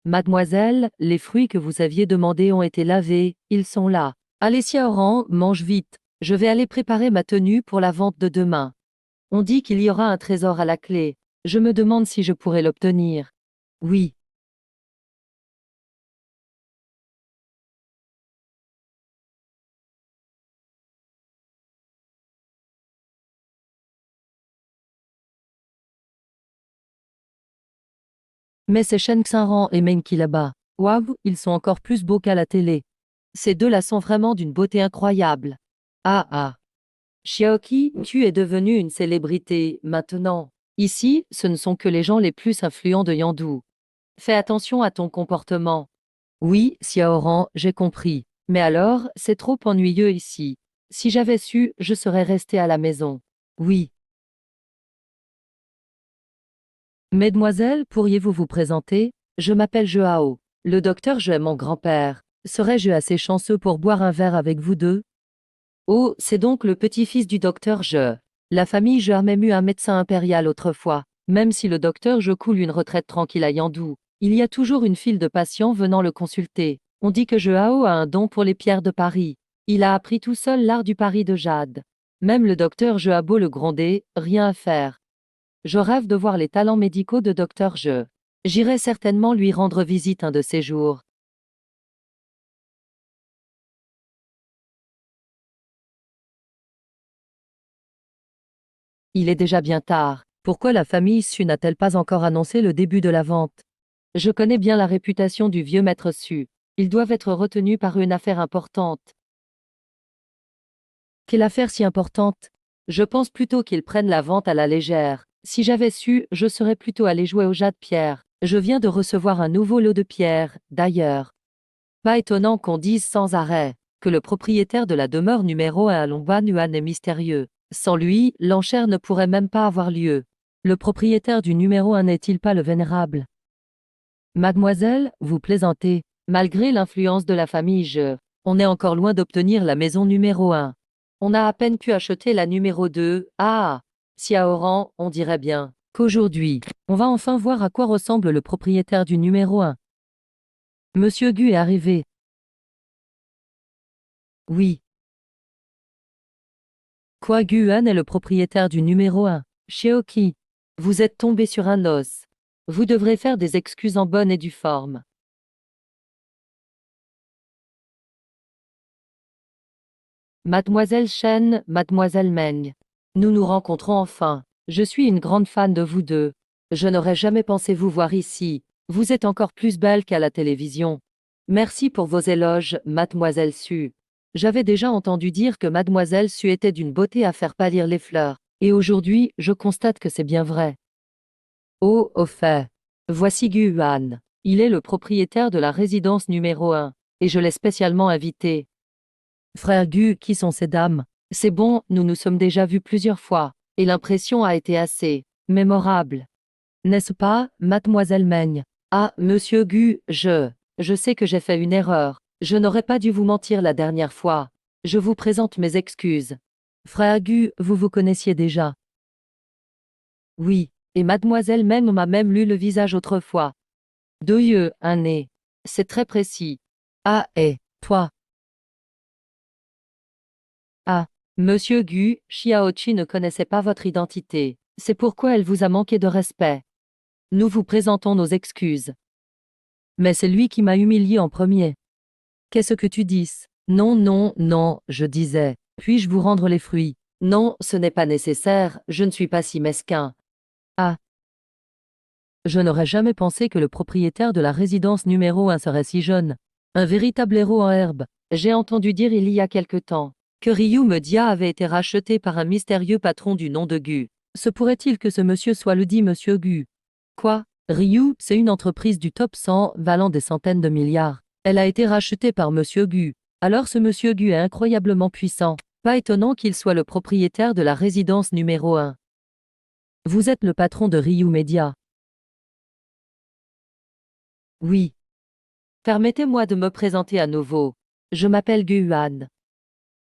Mademoiselle, les fruits que vous aviez demandés ont été lavés, ils sont là. Allez Xiaoran, mange vite. Je vais aller préparer ma tenue pour la vente de demain. On dit qu'il y aura un trésor à la clé. Je me demande si je pourrais l'obtenir. Oui. Mais c'est Shen Xianran et Meng Qi là-bas. Waouh, ils sont encore plus beaux qu'à la télé. Ces deux-là sont vraiment d'une beauté incroyable. Ah ah. Xiaoqi, tu es devenue une célébrité, maintenant. Ici, ce ne sont que les gens les plus influents de Yandu. Fais attention à ton comportement. Oui, Xiaoran, j'ai compris. Mais alors, c'est trop ennuyeux ici. Si j'avais su, je serais resté à la maison. Oui. Mesdemoiselles, pourriez-vous vous présenter? Je m'appelle Joao. Le docteur Je est mon grand-père. Serais-je assez chanceux pour boire un verre avec vous deux? Oh, c'est donc le petit-fils du docteur Je. La famille Je a même eu un médecin impérial autrefois. Même si le docteur Je coule une retraite tranquille à Yandu, il y a toujours une file de patients venant le consulter. On dit que Joao a un don pour les pierres de Paris. Il a appris tout seul l'art du pari de jade. Même le docteur Je a beau le gronder, rien à faire. Je rêve de voir les talents médicaux de docteur Je. J'irai certainement lui rendre visite un de ces jours. Il est déjà bien tard. Pourquoi la famille Su n'a-t-elle pas encore annoncé le début de la vente? Je connais bien la réputation du vieux maître Su. Ils doivent être retenus par une affaire importante. Quelle affaire si importante? Je pense plutôt qu'ils prennent la vente à la légère. Si j'avais su, je serais plutôt allé jouer au jade pierre. Je viens de recevoir un nouveau lot de pierres, d'ailleurs. Pas étonnant qu'on dise sans arrêt que le propriétaire de la demeure numéro 1 à Longban-Yuan est mystérieux. Sans lui, l'enchère ne pourrait même pas avoir lieu. Le propriétaire du numéro 1 n'est-il pas le vénérable? Mademoiselle, vous plaisantez. Malgré l'influence de la famille on est encore loin d'obtenir la maison numéro 1. On a à peine pu acheter la numéro 2. Ah! Xiaoran, on dirait bien qu'aujourd'hui, on va enfin voir à quoi ressemble le propriétaire du numéro 1. Monsieur Gu est arrivé. Oui. Quoi, Guan est le propriétaire du numéro 1. Xiaoqi, vous êtes tombé sur un os. Vous devrez faire des excuses en bonne et due forme. Mademoiselle Shen, Mademoiselle Meng. Nous nous rencontrons enfin. Je suis une grande fan de vous deux. Je n'aurais jamais pensé vous voir ici. Vous êtes encore plus belle qu'à la télévision. Merci pour vos éloges, Mademoiselle Su. J'avais déjà entendu dire que Mademoiselle Su était d'une beauté à faire pâlir les fleurs. Et aujourd'hui, je constate que c'est bien vrai. Oh, au fait. Voici Guan. Il est le propriétaire de la résidence numéro 1. Et je l'ai spécialement invité. Frère Gu, qui sont ces dames? C'est bon, nous nous sommes déjà vus plusieurs fois. Et l'impression a été assez mémorable. N'est-ce pas, Mademoiselle Meng? Ah, Monsieur Gu, je sais que j'ai fait une erreur. Je n'aurais pas dû vous mentir la dernière fois. Je vous présente mes excuses. Frère Gu, vous vous connaissiez déjà? Oui, et Mademoiselle Meng m'a même lu le visage autrefois. 2 yeux, un nez. C'est très précis. Ah, et toi? Ah, Monsieur Gu, Xiaoqi ne connaissait pas votre identité. C'est pourquoi elle vous a manqué de respect. Nous vous présentons nos excuses. Mais c'est lui qui m'a humilié en premier. Qu'est-ce que tu dis? Non, non, non, je disais. Puis-je vous rendre les fruits? Non, ce n'est pas nécessaire, je ne suis pas si mesquin. Ah, je n'aurais jamais pensé que le propriétaire de la résidence numéro 1 serait si jeune. Un véritable héros en herbe. J'ai entendu dire il y a quelque temps que Ryu Media avait été racheté par un mystérieux patron du nom de Gu. Se pourrait-il que ce monsieur soit le dit monsieur Gu? Quoi? Ryu, c'est une entreprise du top 100 valant des centaines de milliards. Elle a été rachetée par monsieur Gu. Alors ce monsieur Gu est incroyablement puissant. Pas étonnant qu'il soit le propriétaire de la résidence numéro 1. Vous êtes le patron de Ryu Media. Oui. Permettez-moi de me présenter à nouveau. Je m'appelle Guan.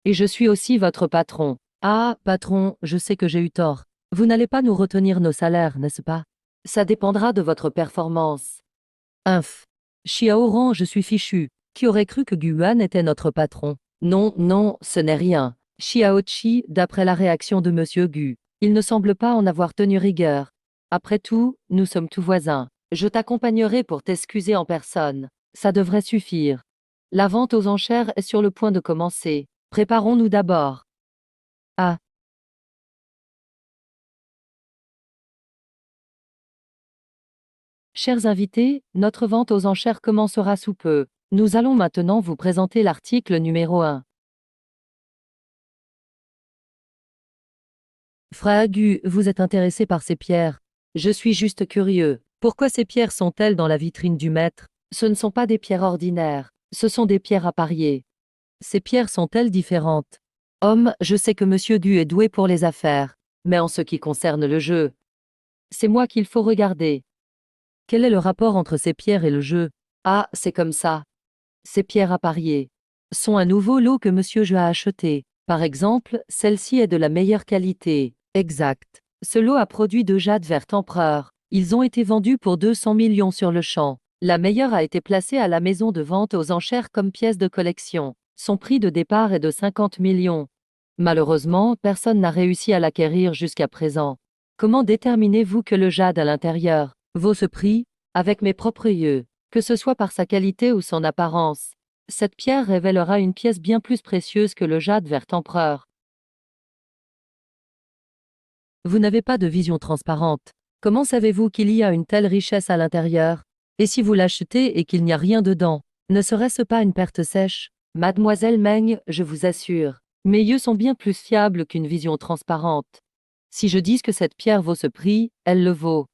Et je suis aussi votre patron. Ah, patron, je sais que j'ai eu tort. Vous n'allez pas nous retenir nos salaires, n'est-ce pas? Ça dépendra de votre performance. Inf. Xiaoran, je suis fichu. Qui aurait cru que Guan était notre patron? Non, non, ce n'est rien. Xiaoqi, d'après la réaction de monsieur Gu, il ne semble pas en avoir tenu rigueur. Après tout, nous sommes tous voisins. Je t'accompagnerai pour t'excuser en personne. Ça devrait suffire. La vente aux enchères est sur le point de commencer. Préparons-nous d'abord. Ah, Chers invités, notre vente aux enchères commencera sous peu. Nous allons maintenant vous présenter l'article numéro 1. Frère Gu, vous êtes intéressé par ces pierres. Je suis juste curieux. Pourquoi ces pierres sont-elles dans la vitrine du maître? Ce ne sont pas des pierres ordinaires, ce sont des pierres à parier. Ces pierres sont-elles différentes? Homme, je sais que Monsieur Gu est doué pour les affaires, mais en ce qui concerne le jeu, c'est moi qu'il faut regarder. Quel est le rapport entre ces pierres et le jeu? Ah, c'est comme ça. Ces pierres à parier sont un nouveau lot que Monsieur Gu a acheté. Par exemple, celle-ci est de la meilleure qualité. Exact. Ce lot a produit deux jades vert empereur. Ils ont été vendus pour 200 millions sur le champ. La meilleure a été placée à la maison de vente aux enchères comme pièce de collection. Son prix de départ est de 50 millions. Malheureusement, personne n'a réussi à l'acquérir jusqu'à présent. Comment déterminez-vous que le jade à l'intérieur vaut ce prix? Avec mes propres yeux, que ce soit par sa qualité ou son apparence. Cette pierre révélera une pièce bien plus précieuse que le jade vert empereur. Vous n'avez pas de vision transparente. Comment savez-vous qu'il y a une telle richesse à l'intérieur? Et si vous l'achetez et qu'il n'y a rien dedans, ne serait-ce pas une perte sèche? Mademoiselle Meng, je vous assure, mes yeux sont bien plus fiables qu'une vision transparente. Si je dis que cette pierre vaut ce prix, elle le vaut.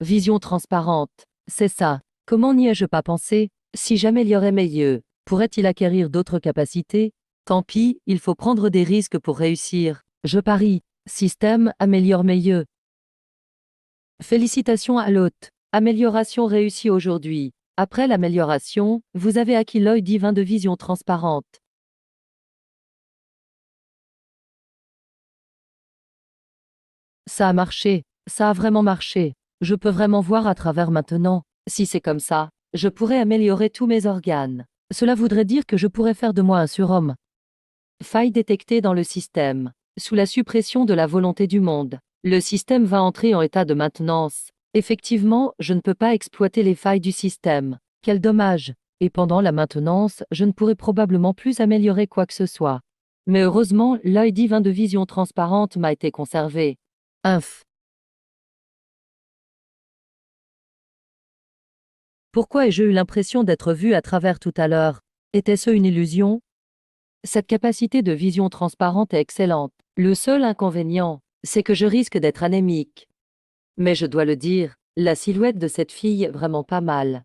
Vision transparente, c'est ça. Comment n'y ai-je pas pensé? Si j'améliorais mes yeux, pourrait-il acquérir d'autres capacités? Tant pis, il faut prendre des risques pour réussir. Je parie. Système améliore mes yeux. Félicitations à l'hôte. Amélioration réussie aujourd'hui. Après l'amélioration, vous avez acquis l'œil divin de vision transparente. Ça a marché. Ça a vraiment marché. Je peux vraiment voir à travers maintenant. Si c'est comme ça, je pourrais améliorer tous mes organes. Cela voudrait dire que je pourrais faire de moi un surhomme. Faille détectée dans le système. Sous la suppression de la volonté du monde, le système va entrer en état de maintenance. Effectivement, je ne peux pas exploiter les failles du système. Quel dommage. Et pendant la maintenance, je ne pourrai probablement plus améliorer quoi que ce soit. Mais heureusement, l'œil divin de vision transparente m'a été conservé. Inf. Pourquoi ai-je eu l'impression d'être vu à travers tout à l'heure? Était-ce une illusion? Cette capacité de vision transparente est excellente. Le seul inconvénient, c'est que je risque d'être anémique. Mais je dois le dire, la silhouette de cette fille est vraiment pas mal.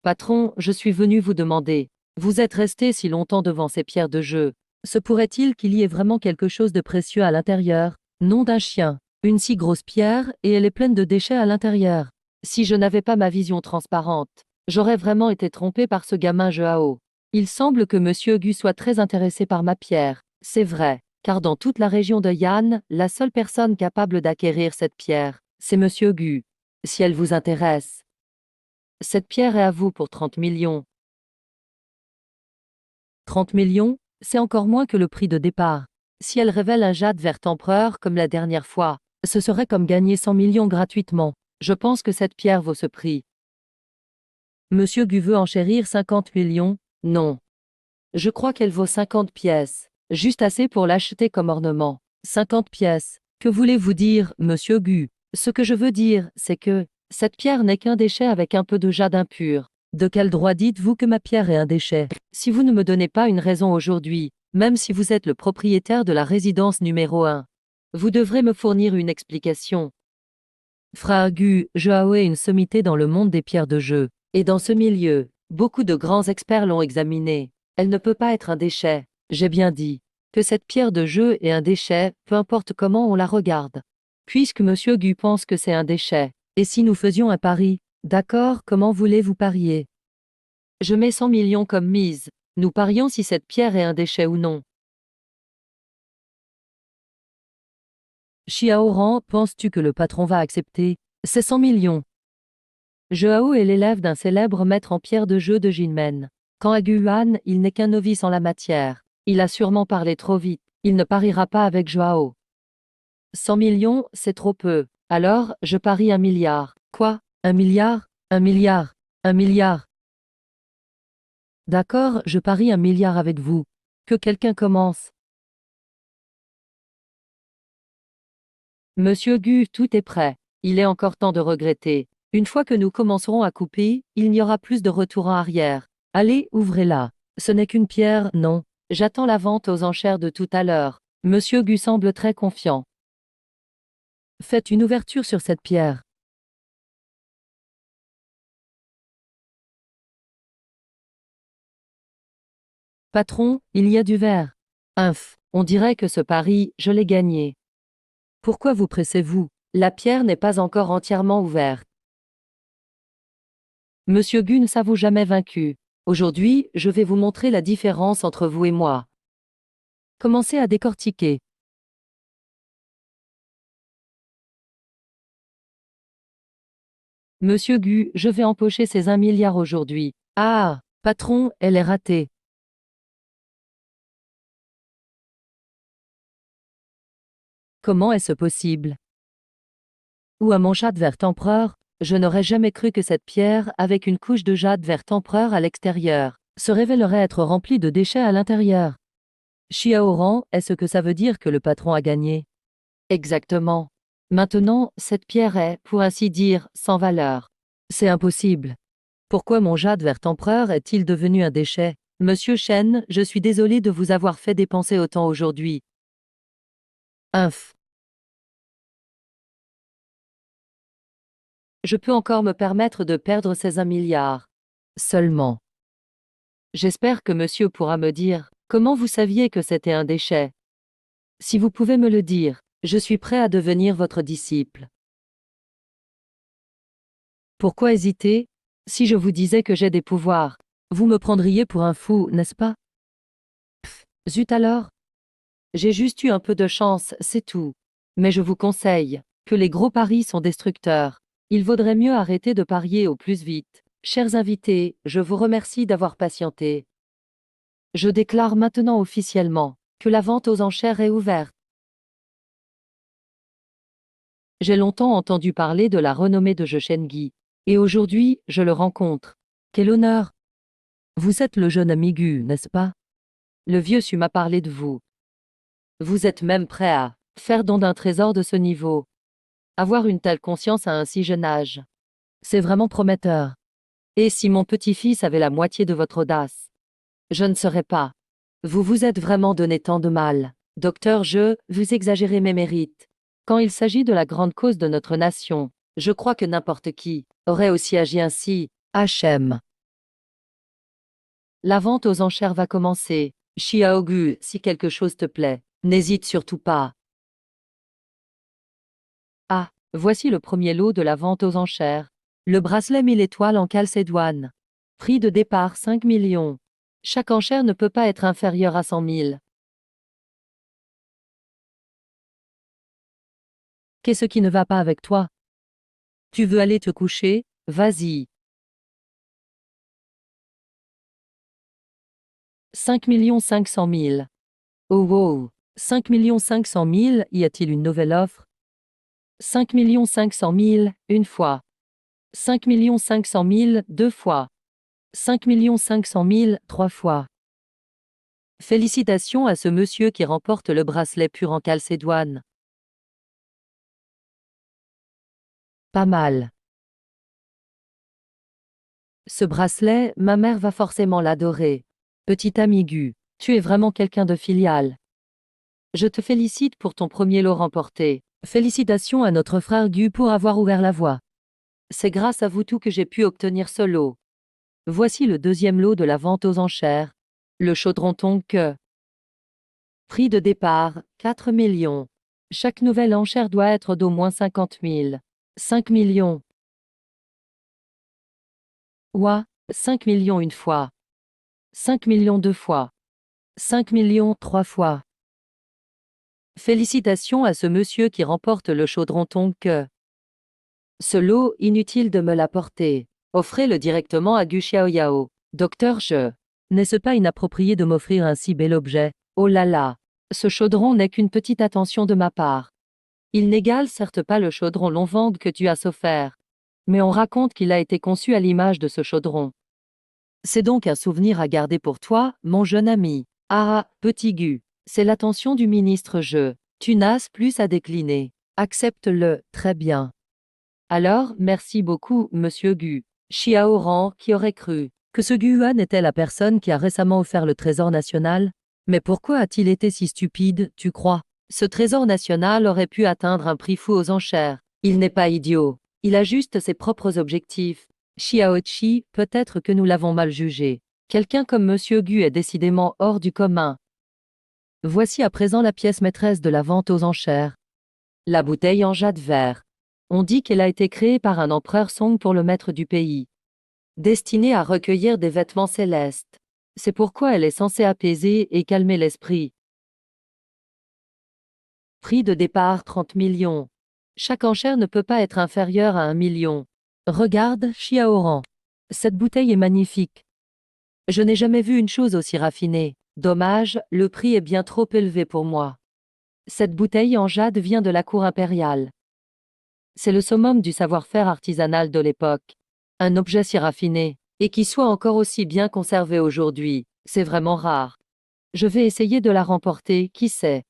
Patron, je suis venu vous demander. Vous êtes resté si longtemps devant ces pierres de jeu. Se pourrait-il qu'il y ait vraiment quelque chose de précieux à l'intérieur? Nom d'un chien. Une si grosse pierre, et elle est pleine de déchets à l'intérieur. Si je n'avais pas ma vision transparente, j'aurais vraiment été trompé par ce gamin Joao. Il semble que Monsieur Gu soit très intéressé par ma pierre. C'est vrai, car dans toute la région de Yan, la seule personne capable d'acquérir cette pierre, c'est Monsieur Gu. Si elle vous intéresse, cette pierre est à vous pour 30 millions. 30 millions, c'est encore moins que le prix de départ. Si elle révèle un jade vert empereur comme la dernière fois, ce serait comme gagner 100 millions gratuitement. Je pense que cette pierre vaut ce prix. Monsieur Gu veut enchérir 50 millions? Non. Je crois qu'elle vaut 50 pièces. Juste assez pour l'acheter comme ornement. 50 pièces. Que voulez-vous dire, monsieur Gu? Ce que je veux dire, c'est que cette pierre n'est qu'un déchet avec un peu de jade impur. De quel droit dites-vous que ma pierre est un déchet? Si vous ne me donnez pas une raison aujourd'hui, même si vous êtes le propriétaire de la résidence numéro 1, vous devrez me fournir une explication. Frère Gu, Joao est une sommité dans le monde des pierres de jeu. Et dans ce milieu, beaucoup de grands experts l'ont examinée. Elle ne peut pas être un déchet. J'ai bien dit que cette pierre de jeu est un déchet, peu importe comment on la regarde. Puisque monsieur Gu pense que c'est un déchet, et si nous faisions un pari, d'accord, comment voulez-vous parier? Je mets 100 millions comme mise. Nous parions si cette pierre est un déchet ou non. Xiaoran, penses-tu que le patron va accepter? C'est 100 millions. Joao est l'élève d'un célèbre maître en pierre de jeu de Jinmen. Quant à Guan, il n'est qu'un novice en la matière. Il a sûrement parlé trop vite. Il ne pariera pas avec Joao. 100 millions, c'est trop peu. Alors, je parie 1 milliard. Quoi? 1 milliard? 1 milliard? 1 milliard? D'accord, je parie 1 milliard avec vous. Que quelqu'un commence. Monsieur Gu, tout est prêt. Il est encore temps de regretter. Une fois que nous commencerons à couper, il n'y aura plus de retour en arrière. Allez, ouvrez-la. Ce n'est qu'une pierre, non. J'attends la vente aux enchères de tout à l'heure. Monsieur Gu semble très confiant. Faites une ouverture sur cette pierre. Patron, il y a du verre. On dirait que ce pari, je l'ai gagné. Pourquoi vous pressez-vous? La pierre n'est pas encore entièrement ouverte. Monsieur Gu ne s'avoue jamais vaincu. Aujourd'hui, je vais vous montrer la différence entre vous et moi. Commencez à décortiquer. Monsieur Gu, je vais empocher ces 1 milliard aujourd'hui. Ah, patron, elle est ratée. Comment est-ce possible? Ou à mon jade vert empereur, je n'aurais jamais cru que cette pierre, avec une couche de jade vert empereur à l'extérieur, se révélerait être remplie de déchets à l'intérieur. Xiaoran, est-ce que ça veut dire que le patron a gagné? Exactement. Maintenant, cette pierre est, pour ainsi dire, sans valeur. C'est impossible. Pourquoi mon jade vert empereur est-il devenu un déchet? Monsieur Shen, je suis désolé de vous avoir fait dépenser autant aujourd'hui. Inf. Je peux encore me permettre de perdre ces 1 milliard. Seulement. J'espère que monsieur pourra me dire, comment vous saviez que c'était un déchet? Si vous pouvez me le dire, je suis prêt à devenir votre disciple. Pourquoi hésiter? Si je vous disais que j'ai des pouvoirs, vous me prendriez pour un fou, n'est-ce pas? Zut alors. J'ai juste eu un peu de chance, c'est tout. Mais je vous conseille, que les gros paris sont destructeurs. Il vaudrait mieux arrêter de parier au plus vite. Chers invités, je vous remercie d'avoir patienté. Je déclare maintenant officiellement que la vente aux enchères est ouverte. J'ai longtemps entendu parler de la renommée de Zheshengui, et aujourd'hui, je le rencontre. Quel honneur! Vous êtes le jeune Amigu, n'est-ce pas? Le vieux Su m'a parlé de vous. Vous êtes même prêt à faire don d'un trésor de ce niveau. Avoir une telle conscience à un si jeune âge. C'est vraiment prometteur. Et si mon petit-fils avait la moitié de votre audace? Je ne serais pas. Vous vous êtes vraiment donné tant de mal. Docteur, vous exagérez mes mérites. Quand il s'agit de la grande cause de notre nation, je crois que n'importe qui aurait aussi agi ainsi. HM. La vente aux enchères va commencer. Xiaogu, si quelque chose te plaît, n'hésite surtout pas. Ah, voici le premier lot de la vente aux enchères. Le bracelet 1000 étoiles en calcédoine. Prix de départ 5 millions. Chaque enchère ne peut pas être inférieure à 100 000. Qu'est-ce qui ne va pas avec toi? Tu veux aller te coucher? Vas-y. 5 500 000. Oh wow. 5 500 000, y a-t-il une nouvelle offre? 5 500 000, une fois. 5 500 000, deux fois. 5 500 000, trois fois. Félicitations à ce monsieur qui remporte le bracelet pur en calcédoine. Pas mal. Ce bracelet, ma mère va forcément l'adorer. Petit Amigu, tu es vraiment quelqu'un de filial. Je te félicite pour ton premier lot remporté. Félicitations à notre frère Gu pour avoir ouvert la voie. C'est grâce à vous tous que j'ai pu obtenir ce lot. Voici le deuxième lot de la vente aux enchères. Le chaudron Tonke. Prix de départ, 4 millions. Chaque nouvelle enchère doit être d'au moins 50 000. 5 millions. Ouah, 5 millions une fois. 5 millions deux fois. 5 millions trois fois. Félicitations à ce monsieur qui remporte le chaudron Tonke. Ce lot, inutile de me l'apporter. Offrez-le directement à Gu Xiaoyao. Docteur, n'est-ce pas inapproprié de m'offrir un si bel objet? Oh là là. Ce chaudron n'est qu'une petite attention de ma part. Il n'égale certes pas le chaudron Longvang que tu as offert. Mais on raconte qu'il a été conçu à l'image de ce chaudron. C'est donc un souvenir à garder pour toi, mon jeune ami. Ah, petit Gu. C'est l'attention du ministre Tu n'as plus à décliner. Accepte-le, très bien. Alors, merci beaucoup, monsieur Gu. Xiaoran, qui aurait cru que ce Gu Yuan était la personne qui a récemment offert le trésor national? Mais pourquoi a-t-il été si stupide, tu crois? Ce trésor national aurait pu atteindre un prix fou aux enchères. Il n'est pas idiot. Il a juste ses propres objectifs. Xiaoqi, peut-être que nous l'avons mal jugé. Quelqu'un comme monsieur Gu est décidément hors du commun. Voici à présent la pièce maîtresse de la vente aux enchères. La bouteille en jade vert. On dit qu'elle a été créée par un empereur Song pour le maître du pays. Destinée à recueillir des vêtements célestes. C'est pourquoi elle est censée apaiser et calmer l'esprit. Prix de départ 30 millions. Chaque enchère ne peut pas être inférieure à 1 million. Regarde, Xiaoran. Cette bouteille est magnifique. Je n'ai jamais vu une chose aussi raffinée. Dommage, le prix est bien trop élevé pour moi. Cette bouteille en jade vient de la cour impériale. C'est le summum du savoir-faire artisanal de l'époque. Un objet si raffiné, et qui soit encore aussi bien conservé aujourd'hui, c'est vraiment rare. Je vais essayer de la remporter, qui sait.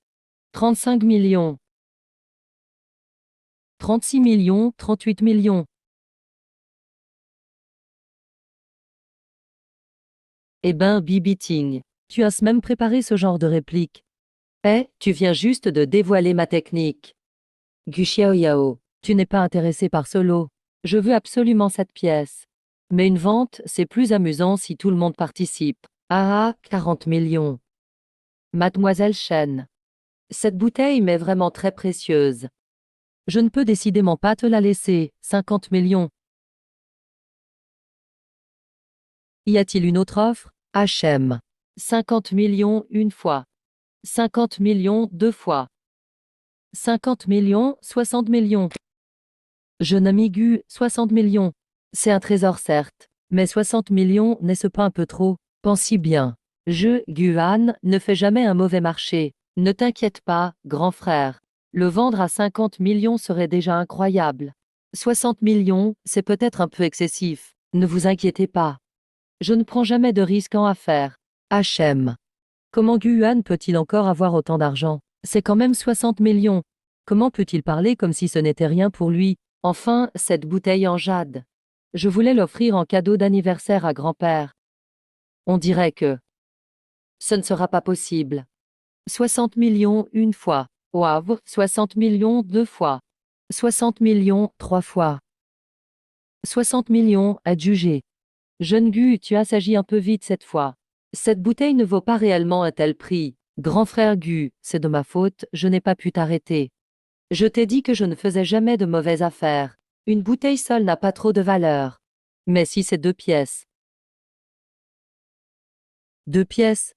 35 millions. 36 millions, 38 millions. Eh ben, Bibi Ting, tu as même préparé ce genre de réplique. Eh, tu viens juste de dévoiler ma technique. Gu Xiaoyao, tu n'es pas intéressé par ce lot. Je veux absolument cette pièce. Mais une vente, c'est plus amusant si tout le monde participe. Ah, 40 millions. Mademoiselle Chen. Cette bouteille m'est vraiment très précieuse. Je ne peux décidément pas te la laisser. 50 millions. Y a-t-il une autre offre? HM. 50 millions une fois. 50 millions deux fois. 50 millions, 60 millions. Jeune ambigu, 60 millions. C'est un trésor certes, mais 60 millions n'est-ce pas un peu trop? Pense-y bien. Guan, ne fais jamais un mauvais marché. Ne t'inquiète pas, grand frère. Le vendre à 50 millions serait déjà incroyable. 60 millions, c'est peut-être un peu excessif. Ne vous inquiétez pas. Je ne prends jamais de risques en affaires. HM. Comment Guan peut-il encore avoir autant d'argent? C'est quand même 60 millions. Comment peut-il parler comme si ce n'était rien pour lui? Enfin, cette bouteille en jade. Je voulais l'offrir en cadeau d'anniversaire à grand-père. On dirait que ce ne sera pas possible. 60 millions une fois. Waouh, 60 millions deux fois. 60 millions trois fois. 60 millions, adjugé. Jeune Gu, tu as agi un peu vite cette fois. Cette bouteille ne vaut pas réellement un tel prix. Grand frère Gu, c'est de ma faute, je n'ai pas pu t'arrêter. Je t'ai dit que je ne faisais jamais de mauvaises affaires. Une bouteille seule n'a pas trop de valeur. Mais si c'est 2 pièces. 2 pièces.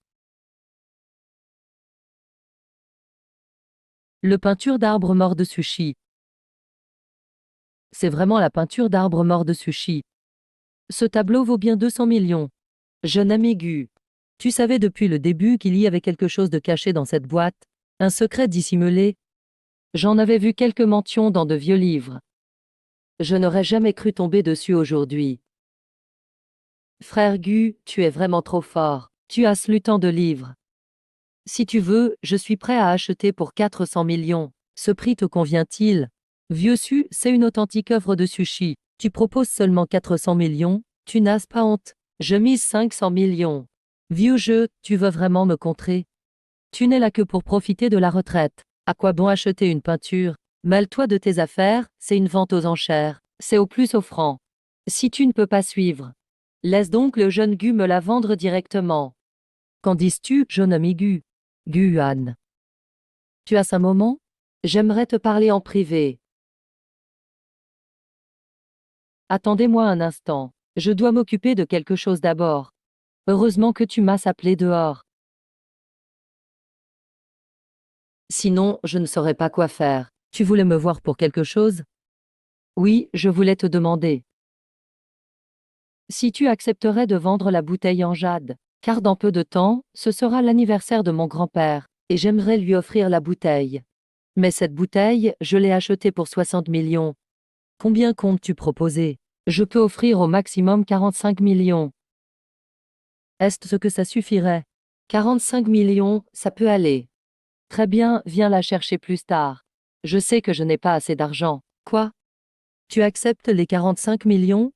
Le peinture d'arbre mort de sushi. C'est vraiment la peinture d'arbre mort de sushi. Ce tableau vaut bien 200 millions. Jeune ambigu. Tu savais depuis le début qu'il y avait quelque chose de caché dans cette boîte, un secret dissimulé. J'en avais vu quelques mentions dans de vieux livres. Je n'aurais jamais cru tomber dessus aujourd'hui. Frère Gu, tu es vraiment trop fort. Tu as lu tant de livres. Si tu veux, je suis prêt à acheter pour 400 millions. Ce prix te convient-il? Vieux Su, c'est une authentique œuvre de sushi. Tu proposes seulement 400 millions? Tu n'as pas honte? Je mise 500 millions. Vieux jeu, tu veux vraiment me contrer? Tu n'es là que pour profiter de la retraite. À quoi bon acheter une peinture? Mêle-toi de tes affaires, c'est une vente aux enchères. C'est au plus offrant. Si tu ne peux pas suivre, laisse donc le jeune Gu me la vendre directement. Qu'en dis-tu, jeune ambigu? Guan. Tu as un moment? J'aimerais te parler en privé. Attendez-moi un instant. Je dois m'occuper de quelque chose d'abord. Heureusement que tu m'as appelé dehors. Sinon, je ne saurais pas quoi faire. Tu voulais me voir pour quelque chose? Oui, je voulais te demander si tu accepterais de vendre la bouteille en jade, car dans peu de temps, ce sera l'anniversaire de mon grand-père, et j'aimerais lui offrir la bouteille. Mais cette bouteille, je l'ai achetée pour 60 millions. Combien comptes-tu proposer? Je peux offrir au maximum 45 millions. Est-ce ce que ça suffirait? 45 millions, ça peut aller. Très bien, viens la chercher plus tard. Je sais que je n'ai pas assez d'argent. Quoi? Tu acceptes les 45 millions?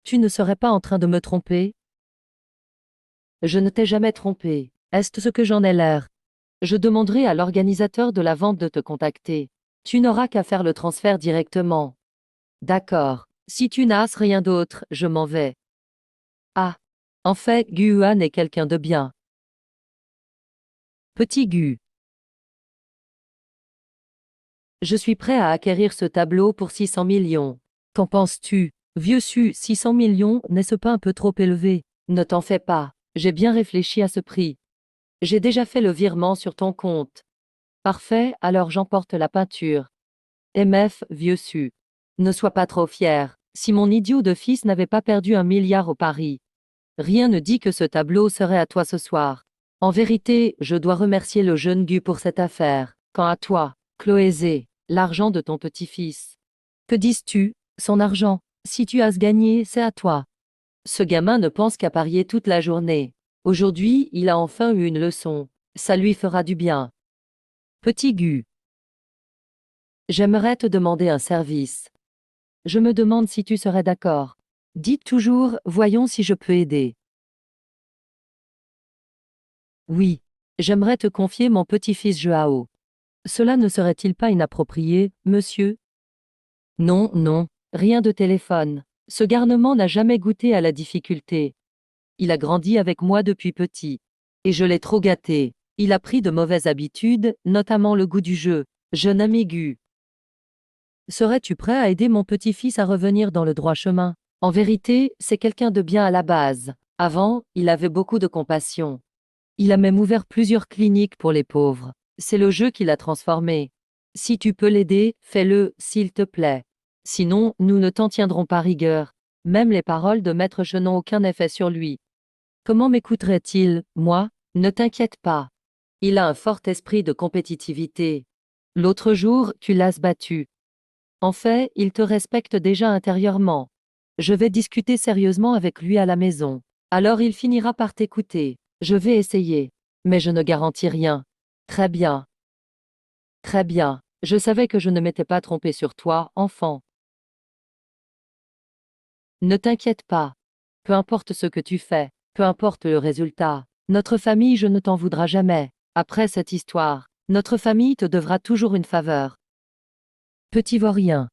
Tu ne serais pas en train de me tromper? Je ne t'ai jamais trompé. Est-ce ce que j'en ai l'air? Je demanderai à l'organisateur de la vente de te contacter. Tu n'auras qu'à faire le transfert directement. D'accord. Si tu n'as rien d'autre, je m'en vais. Ah. En fait, Guan est quelqu'un de bien. Petit Gu. Je suis prêt à acquérir ce tableau pour 600 millions. Qu'en penses-tu? Vieux Su, 600 millions, n'est-ce pas un peu trop élevé? Ne t'en fais pas. J'ai bien réfléchi à ce prix. J'ai déjà fait le virement sur ton compte. Parfait, alors j'emporte la peinture. MF, vieux Su. Ne sois pas trop fier. Si mon idiot de fils n'avait pas perdu 1 milliard au pari. Rien ne dit que ce tableau serait à toi ce soir. En vérité, je dois remercier le jeune Gu pour cette affaire. Quant à toi, Chloé, l'argent de ton petit-fils. Que dis-tu? Son argent. Si tu as gagné, c'est à toi. Ce gamin ne pense qu'à parier toute la journée. Aujourd'hui, il a enfin eu une leçon. Ça lui fera du bien. Petit Gu. J'aimerais te demander un service. Je me demande si tu serais d'accord. Dites toujours, voyons si je peux aider. Oui. J'aimerais te confier mon petit-fils Joao. Cela ne serait-il pas inapproprié, monsieur? Non, non, rien de téléphone. Ce garnement n'a jamais goûté à la difficulté. Il a grandi avec moi depuis petit. Et je l'ai trop gâté. Il a pris de mauvaises habitudes, notamment le goût du jeu. Jeune ambigu. Serais-tu prêt à aider mon petit-fils à revenir dans le droit chemin? En vérité, c'est quelqu'un de bien à la base. Avant, il avait beaucoup de compassion. Il a même ouvert plusieurs cliniques pour les pauvres. C'est le jeu qui l'a transformé. Si tu peux l'aider, fais-le, s'il te plaît. Sinon, nous ne t'en tiendrons pas rigueur. Même les paroles de Maître Je n'ont aucun effet sur lui. Comment m'écouterait-il, moi? Ne t'inquiète pas. Il a un fort esprit de compétitivité. L'autre jour, tu l'as battu. En fait, il te respecte déjà intérieurement. Je vais discuter sérieusement avec lui à la maison. Alors il finira par t'écouter. Je vais essayer. Mais je ne garantis rien. Très bien. Très bien. Je savais que je ne m'étais pas trompé sur toi, enfant. Ne t'inquiète pas. Peu importe ce que tu fais, peu importe le résultat, notre famille je ne t'en voudra jamais. Après cette histoire, notre famille te devra toujours une faveur. Petit vaurien.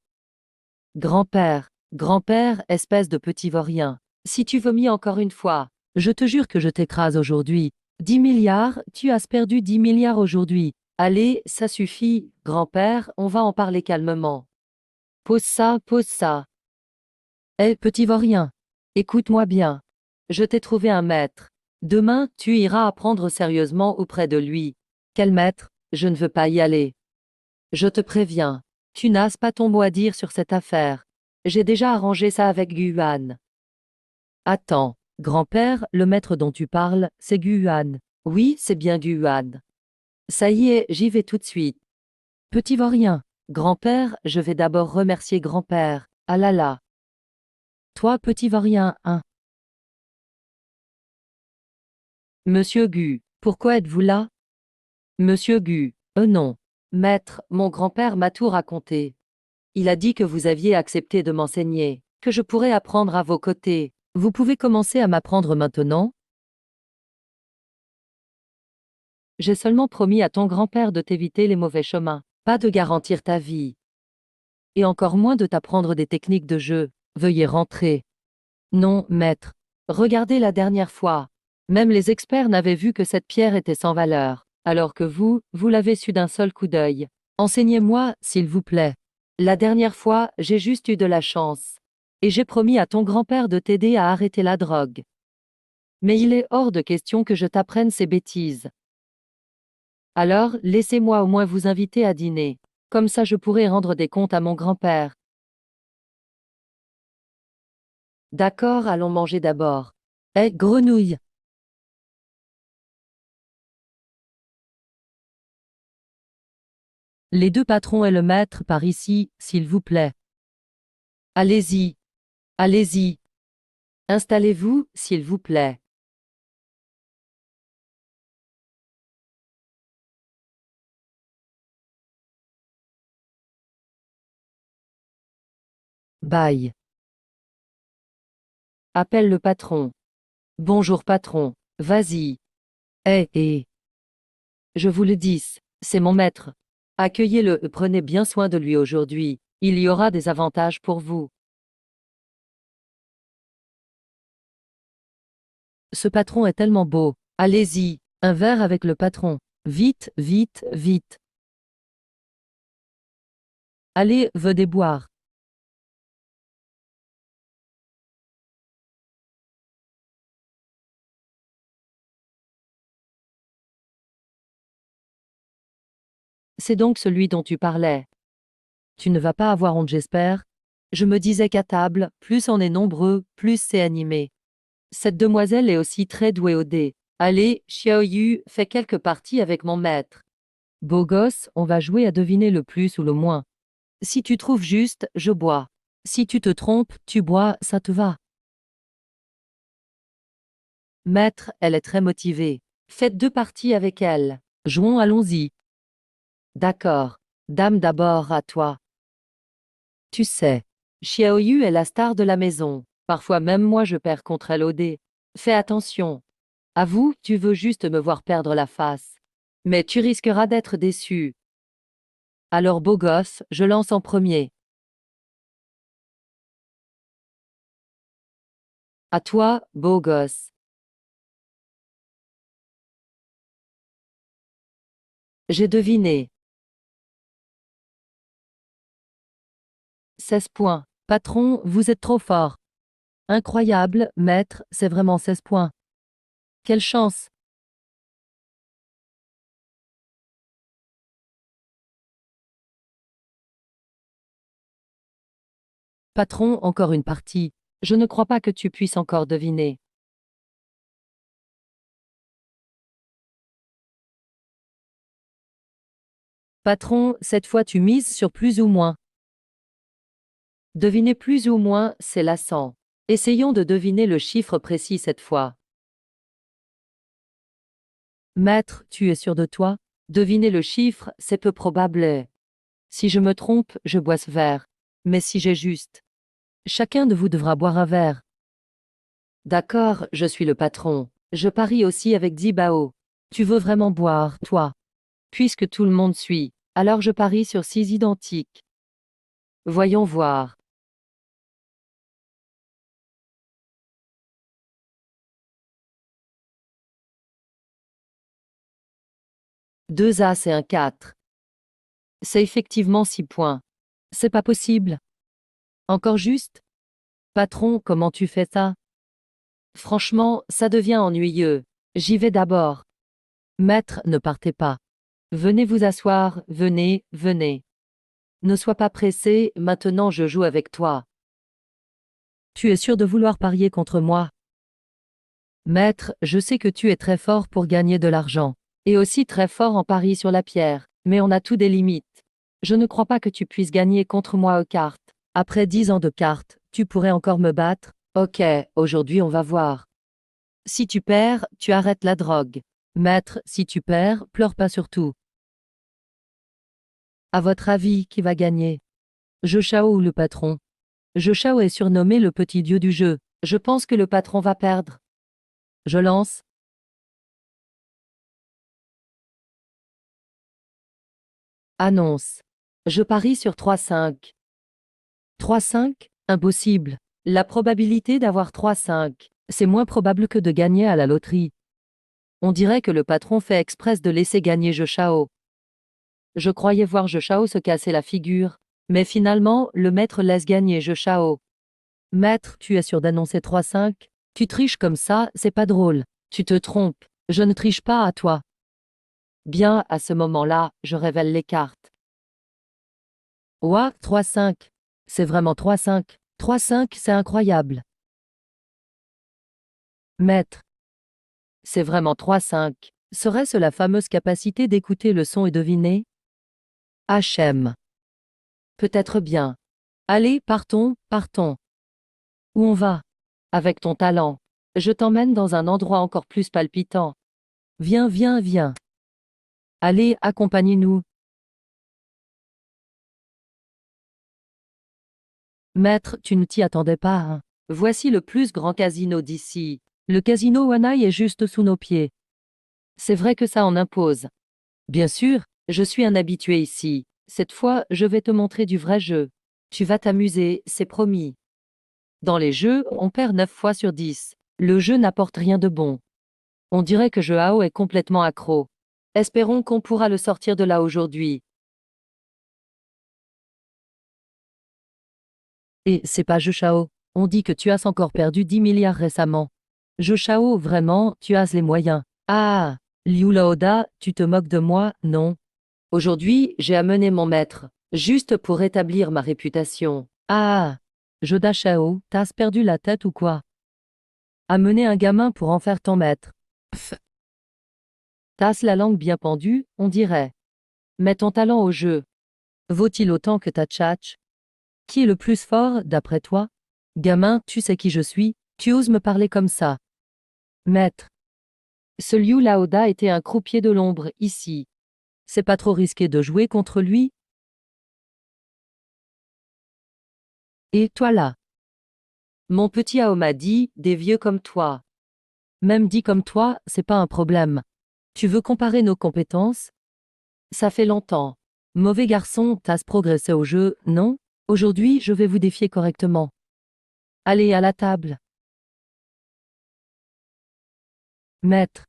Grand-père, grand-père, espèce de petit vaurien. Si tu vomis encore une fois, je te jure que je t'écrase aujourd'hui. 10 milliards, tu as perdu 10 milliards aujourd'hui. Allez, ça suffit, grand-père, on va en parler calmement. Pose ça, pose ça. Hé, petit vaurien. Écoute-moi bien. Je t'ai trouvé un maître. Demain, tu iras apprendre sérieusement auprès de lui. Quel maître? Je ne veux pas y aller. Je te préviens. Tu n'as pas ton mot à dire sur cette affaire. J'ai déjà arrangé ça avec Guan. Attends, grand-père, le maître dont tu parles, c'est Guan. Oui, c'est bien Guan. Ça y est, j'y vais tout de suite. Petit vaurien. Grand-père, je vais d'abord remercier grand-père. Ah là là. Toi, petit vaurien, hein. Monsieur Gu, pourquoi êtes-vous là? Monsieur Gu, non. Maître, mon grand-père m'a tout raconté. Il a dit que vous aviez accepté de m'enseigner, que je pourrais apprendre à vos côtés. Vous pouvez commencer à m'apprendre maintenant? J'ai seulement promis à ton grand-père de t'éviter les mauvais chemins, pas de garantir ta vie. Et encore moins de t'apprendre des techniques de jeu. Veuillez rentrer. Non, maître. Regardez la dernière fois. Même les experts n'avaient vu que cette pierre était sans valeur, alors que vous l'avez su d'un seul coup d'œil. Enseignez-moi, s'il vous plaît. La dernière fois, j'ai juste eu de la chance. Et j'ai promis à ton grand-père de t'aider à arrêter la drogue. Mais il est hors de question que je t'apprenne ces bêtises. Alors, laissez-moi au moins vous inviter à dîner. Comme ça je pourrai rendre des comptes à mon grand-père. D'accord, allons manger d'abord. Eh, grenouille! Les deux patrons et le maître par ici, s'il vous plaît. Allez-y. Allez-y. Installez-vous, s'il vous plaît. Bye. Appelle le patron. Bonjour patron. Vas-y. Eh. Je vous le dis, c'est mon maître. Accueillez-le, prenez bien soin de lui aujourd'hui. Il y aura des avantages pour vous. Ce patron est tellement beau. Allez-y, un verre avec le patron. Vite, vite, vite. Allez, venez boire. C'est donc celui dont tu parlais. Tu ne vas pas avoir honte, j'espère. Je me disais qu'à table, plus on est nombreux, plus c'est animé. Cette demoiselle est aussi très douée au dé. Allez, Xiaoyu, fais quelques parties avec mon maître. Beau gosse, on va jouer à deviner le plus ou le moins. Si tu trouves juste, je bois. Si tu te trompes, tu bois, ça te va. Maître, elle est très motivée. Faites 2 parties avec elle. Jouons, allons-y. D'accord. Dame d'abord, à toi. Tu sais, Xiaoyu est la star de la maison. Parfois même moi je perds contre elle au dé. Fais attention. Avoue, tu veux juste me voir perdre la face. Mais tu risqueras d'être déçu. Alors beau gosse, je lance en premier. À toi, beau gosse. J'ai deviné. 16 points. Patron, vous êtes trop fort. Incroyable, maître, c'est vraiment 16 points. Quelle chance. Patron, encore une partie. Je ne crois pas que tu puisses encore deviner. Patron, cette fois tu mises sur plus ou moins. Deviner plus ou moins, c'est lassant. Essayons de deviner le chiffre précis cette fois. Maître, tu es sûr de toi? Deviner le chiffre, c'est peu probable. Si je me trompe, je bois ce verre. Mais si j'ai juste. Chacun de vous devra boire un verre. D'accord, je suis le patron. Je parie aussi avec 10 bao. Tu veux vraiment boire, toi? Puisque tout le monde suit, alors je parie sur 6 identiques. Voyons voir. 2 As et un 4. C'est effectivement 6 points. C'est pas possible. Encore juste? Patron, comment tu fais ça? Franchement, ça devient ennuyeux. J'y vais d'abord. Maître, ne partez pas. Venez vous asseoir, venez, venez. Ne sois pas pressé, maintenant je joue avec toi. Tu es sûr de vouloir parier contre moi? Maître, je sais que tu es très fort pour gagner de l'argent. Et aussi très fort en pari sur la pierre. Mais on a tout des limites. Je ne crois pas que tu puisses gagner contre moi aux cartes. Après 10 ans de cartes, tu pourrais encore me battre? Ok, aujourd'hui on va voir. Si tu perds, tu arrêtes la drogue. Maître, si tu perds, pleure pas surtout. À votre avis, qui va gagner? Je Shao ou le patron? Je Shao est surnommé le petit dieu du jeu. Je pense que le patron va perdre. Je lance. Annonce. Je parie sur 3-5. 3-5? Impossible. La probabilité d'avoir 3-5, c'est moins probable que de gagner à la loterie. On dirait que le patron fait exprès de laisser gagner Je Shao. Je croyais voir Je Shao se casser la figure. Mais finalement, le maître laisse gagner Je Shao. Maître, tu es sûr d'annoncer 3-5? Tu triches comme ça, c'est pas drôle. Tu te trompes. Je ne triche pas à toi. Bien, à ce moment-là, je révèle les cartes. Ouah, 3-5. C'est vraiment 3-5. 3-5, c'est incroyable. Maître, c'est vraiment 3-5. Serait-ce la fameuse capacité d'écouter le son et deviner? HM. Peut-être bien. Allez, partons, partons. Où on va? Avec ton talent. Je t'emmène dans un endroit encore plus palpitant. Viens, viens, viens. Allez, accompagnez-nous. Maître, tu ne t'y attendais pas, hein? Voici le plus grand casino d'ici. Le casino Wanai est juste sous nos pieds. C'est vrai que ça en impose. Bien sûr, je suis un habitué ici. Cette fois, je vais te montrer du vrai jeu. Tu vas t'amuser, c'est promis. Dans les jeux, on perd 9 fois sur 10. Le jeu n'apporte rien de bon. On dirait que Joao est complètement accro. Espérons qu'on pourra le sortir de là aujourd'hui. Et c'est pas Joao. On dit que tu as encore perdu 10 milliards récemment. Joao, vraiment, tu as les moyens. Ah, Liu Laoda, tu te moques de moi, non? Aujourd'hui, j'ai amené mon maître, juste pour rétablir ma réputation. Ah, Joda Shao, t'as perdu la tête ou quoi? Amener un gamin pour en faire ton maître. Pff, t'as la langue bien pendue, on dirait. Mets ton talent au jeu. Vaut-il autant que ta tchatch? Qui est le plus fort, d'après toi? Gamin, tu sais qui je suis, tu oses me parler comme ça. Maître. Ce Liu Laoda était un croupier de l'ombre, ici. C'est pas trop risqué de jouer contre lui? Et toi là? Mon petit Ao m'a dit, des vieux comme toi. Même dit comme toi, c'est pas un problème. Tu veux comparer nos compétences? Ça fait longtemps. Mauvais garçon, t'as progressé au jeu, non? Aujourd'hui, je vais vous défier correctement. Allez à la table. Maître.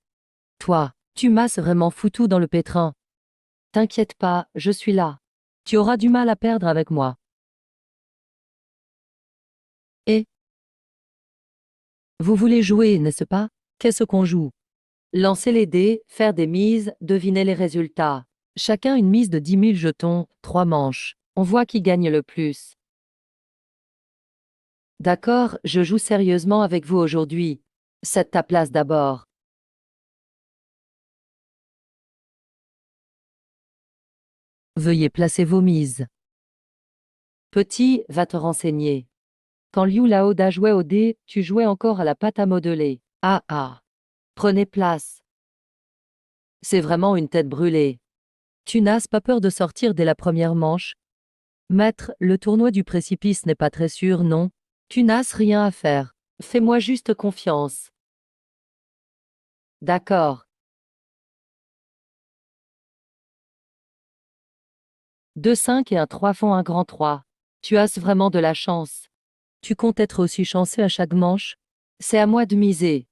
Toi, tu m'as vraiment foutu dans le pétrin. T'inquiète pas, je suis là. Tu auras du mal à perdre avec moi. Et vous voulez jouer, n'est-ce pas? Qu'est-ce qu'on joue? Lancer les dés, faire des mises, deviner les résultats. Chacun une mise de 10 000 jetons, 3 manches. On voit qui gagne le plus. D'accord, je joue sérieusement avec vous aujourd'hui. Cède ta place d'abord. Veuillez placer vos mises. Petit, va te renseigner. Quand Liu Laoda jouait au dé, tu jouais encore à la pâte à modeler. Ah ah. Prenez place. C'est vraiment une tête brûlée. Tu n'as pas peur de sortir dès la première manche? Maître, le tournoi du précipice n'est pas très sûr, non? Tu n'as rien à faire. Fais-moi juste confiance. D'accord. 2-5 et un 3 font un grand 3. Tu as vraiment de la chance. Tu comptes être aussi chanceux à chaque manche? C'est à moi de miser.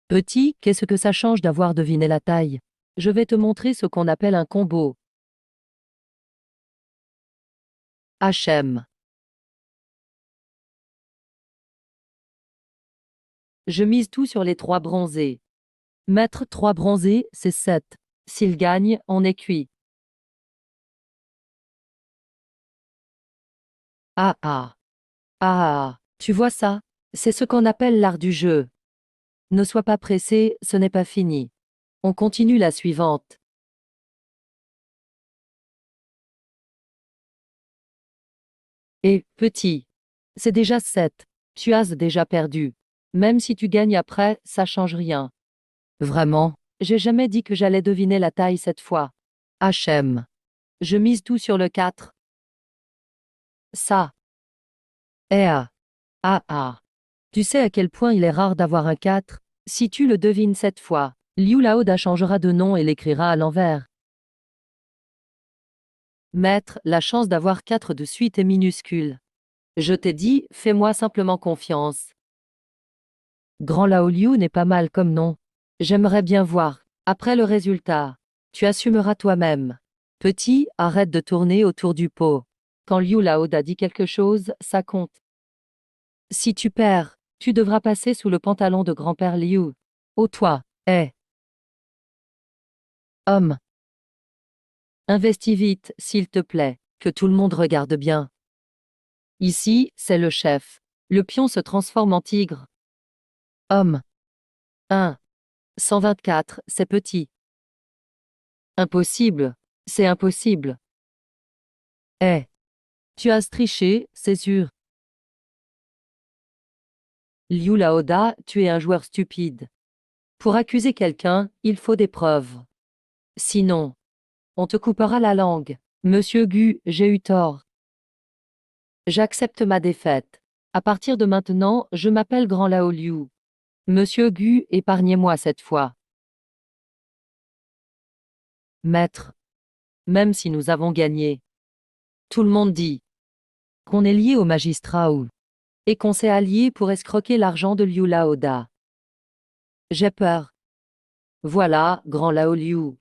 Petit, qu'est-ce que ça change d'avoir deviné la taille? Je vais te montrer ce qu'on appelle un combo. HM. Je mise tout sur les 3 bronzés. Mettre 3 bronzés, c'est 7. S'il gagne, on est cuit. Ah ah. Ah, tu vois ça? C'est ce qu'on appelle l'art du jeu. Ne sois pas pressé, ce n'est pas fini. On continue la suivante. Et, petit. C'est déjà 7. Tu as déjà perdu. Même si tu gagnes après, ça change rien. Vraiment, j'ai jamais dit que j'allais deviner la taille cette fois. HM. Je mise tout sur le 4. Ça. Eh ah. Ah ah. Tu sais à quel point il est rare d'avoir un 4? Si tu le devines cette fois, Liu Laoda changera de nom et l'écrira à l'envers. Maître, la chance d'avoir 4 de suite est minuscule. Je t'ai dit, fais-moi simplement confiance. Grand Laoliu n'est pas mal comme nom. J'aimerais bien voir, après le résultat. Tu assumeras toi-même. Petit, arrête de tourner autour du pot. Quand Liu Laoda dit quelque chose, ça compte. Si tu perds, tu devras passer sous le pantalon de grand-père Liu. Oh toi, hé. Homme. Investis vite, s'il te plaît, que tout le monde regarde bien. Ici, c'est le chef. Le pion se transforme en tigre. Homme. 1. 124, c'est petit. Impossible. C'est impossible. Eh. Tu as triché, c'est sûr. Liu Laoda, tu es un joueur stupide. Pour accuser quelqu'un, il faut des preuves. Sinon, on te coupera la langue. Monsieur Gu, j'ai eu tort. J'accepte ma défaite. À partir de maintenant, je m'appelle Grand Lao Liu. Monsieur Gu, épargnez-moi cette fois. Maître, même si nous avons gagné, tout le monde dit qu'on est lié au magistrat Wu et qu'on s'est allié pour escroquer l'argent de Liu Laoda. J'ai peur. Voilà, Grand Lao Liu.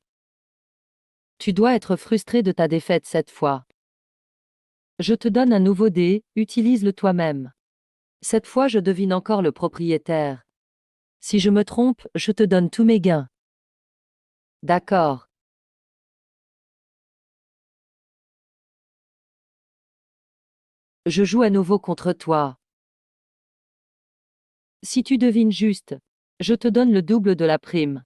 Tu dois être frustré de ta défaite cette fois. Je te donne un nouveau dé, utilise-le toi-même. Cette fois je devine encore le propriétaire. Si je me trompe, je te donne tous mes gains. D'accord. Je joue à nouveau contre toi. Si tu devines juste, je te donne le double de la prime.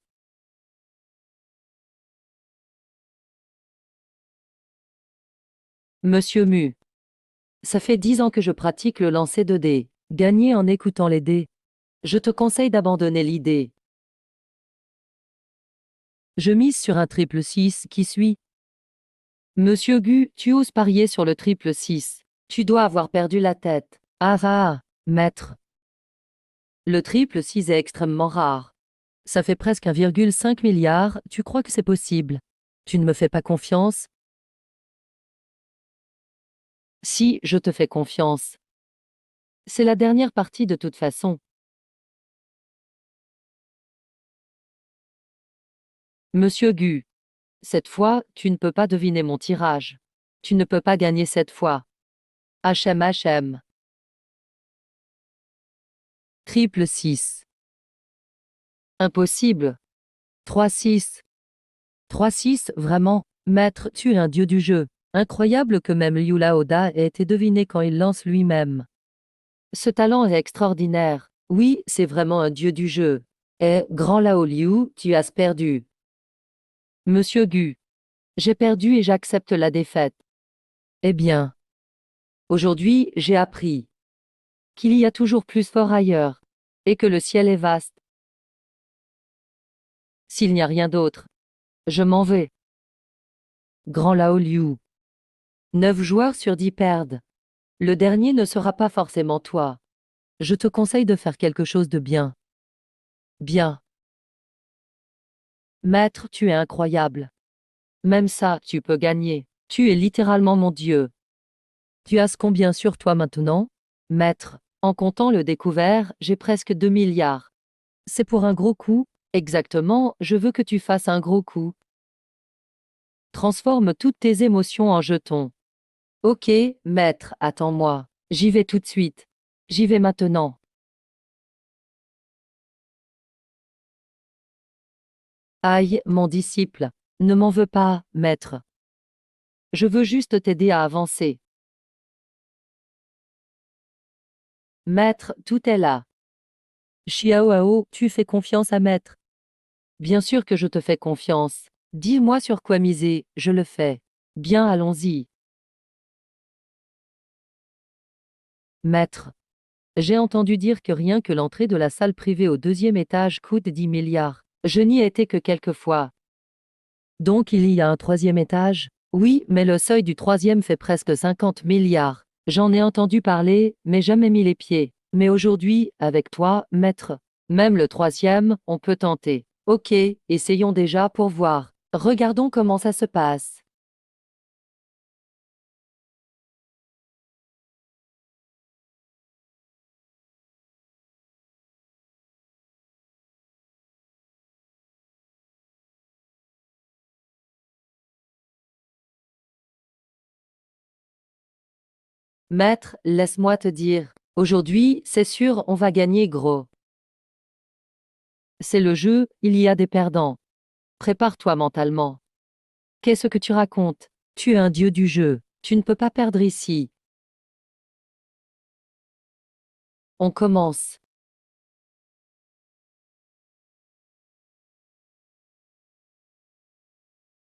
Monsieur Mu. Ça fait 10 ans que je pratique le lancer de dés. Gagner en écoutant les dés. Je te conseille d'abandonner l'idée. Je mise sur un triple 6 qui suit. Monsieur Gu, tu oses parier sur le triple 6. Tu dois avoir perdu la tête. Ah ah, maître. Le triple 6 est extrêmement rare. Ça fait presque 1,5 milliard, tu crois que c'est possible? Tu ne me fais pas confiance? Si, je te fais confiance. C'est la dernière partie de toute façon. Monsieur Gu. Cette fois, tu ne peux pas deviner mon tirage. Tu ne peux pas gagner cette fois. HM. Triple 6. Impossible. 3-6. 3-6, vraiment. Maître, tu es un dieu du jeu. Incroyable que même Liu Laoda ait été deviné quand il lance lui-même. Ce talent est extraordinaire. Oui, c'est vraiment un dieu du jeu. Eh, grand Lao Liu, tu as perdu. Monsieur Gu. J'ai perdu et j'accepte la défaite. Eh bien. Aujourd'hui, j'ai appris qu'il y a toujours plus fort ailleurs, et que le ciel est vaste. S'il n'y a rien d'autre, je m'en vais. Grand Lao Liu. 9 joueurs sur 10 perdent. Le dernier ne sera pas forcément toi. Je te conseille de faire quelque chose de bien. Bien. Maître, tu es incroyable. Même ça, tu peux gagner. Tu es littéralement mon dieu. Tu as combien sur toi maintenant? Maître, en comptant le découvert, j'ai presque 2 milliards. C'est pour un gros coup? Exactement, je veux que tu fasses un gros coup. Transforme toutes tes émotions en jetons. Ok, maître, attends-moi. J'y vais tout de suite. J'y vais maintenant. Aïe, mon disciple. Ne m'en veux pas, maître. Je veux juste t'aider à avancer. Maître, tout est là. Xiaoao, tu fais confiance à maître. Bien sûr que je te fais confiance. Dis-moi sur quoi miser, je le fais. Bien, allons-y. Maître. J'ai entendu dire que rien que l'entrée de la salle privée au 2e étage coûte 10 milliards. Je n'y étais que quelques fois. Donc il y a un 3e étage? Oui, mais le seuil du 3e fait presque 50 milliards. J'en ai entendu parler, mais jamais mis les pieds. Mais aujourd'hui, avec toi, maître, même le 3e, on peut tenter. Ok, essayons déjà pour voir. Regardons comment ça se passe. Maître, laisse-moi te dire. Aujourd'hui, c'est sûr, on va gagner gros. C'est le jeu, il y a des perdants. Prépare-toi mentalement. Qu'est-ce que tu racontes? Tu es un dieu du jeu. Tu ne peux pas perdre ici. On commence.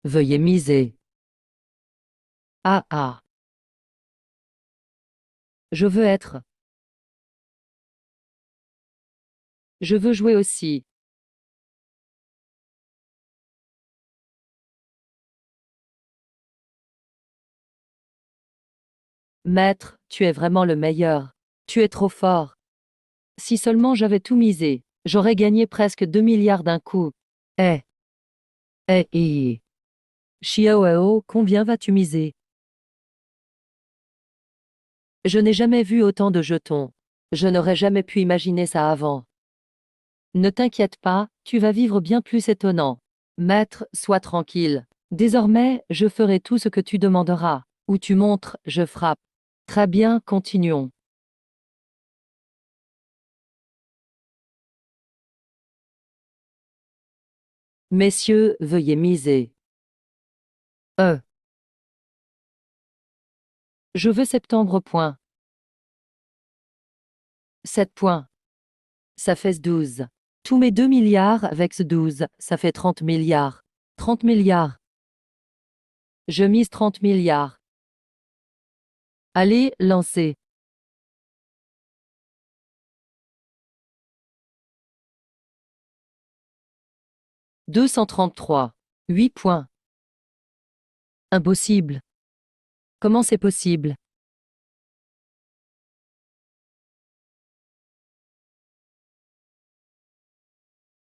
Veuillez miser. Ah ah. Je veux être. Je veux jouer aussi. Maître, tu es vraiment le meilleur. Tu es trop fort. Si seulement j'avais tout misé, j'aurais gagné presque 2 milliards d'un coup. Eh, eh. Chiao, combien vas-tu miser? Je n'ai jamais vu autant de jetons. Je n'aurais jamais pu imaginer ça avant. Ne t'inquiète pas, tu vas vivre bien plus étonnant. Maître, sois tranquille. Désormais, je ferai tout ce que tu demanderas. Où tu montres, je frappe. Très bien, continuons. Messieurs, veuillez miser. Euh, je veux septembre points. 7 points. Ça fait 12. Tous mes 2 milliards avec ce 12, ça fait 30 milliards. 30 milliards. Je mise 30 milliards. Allez, lancez. 233. 8 points. Impossible. Comment c'est possible?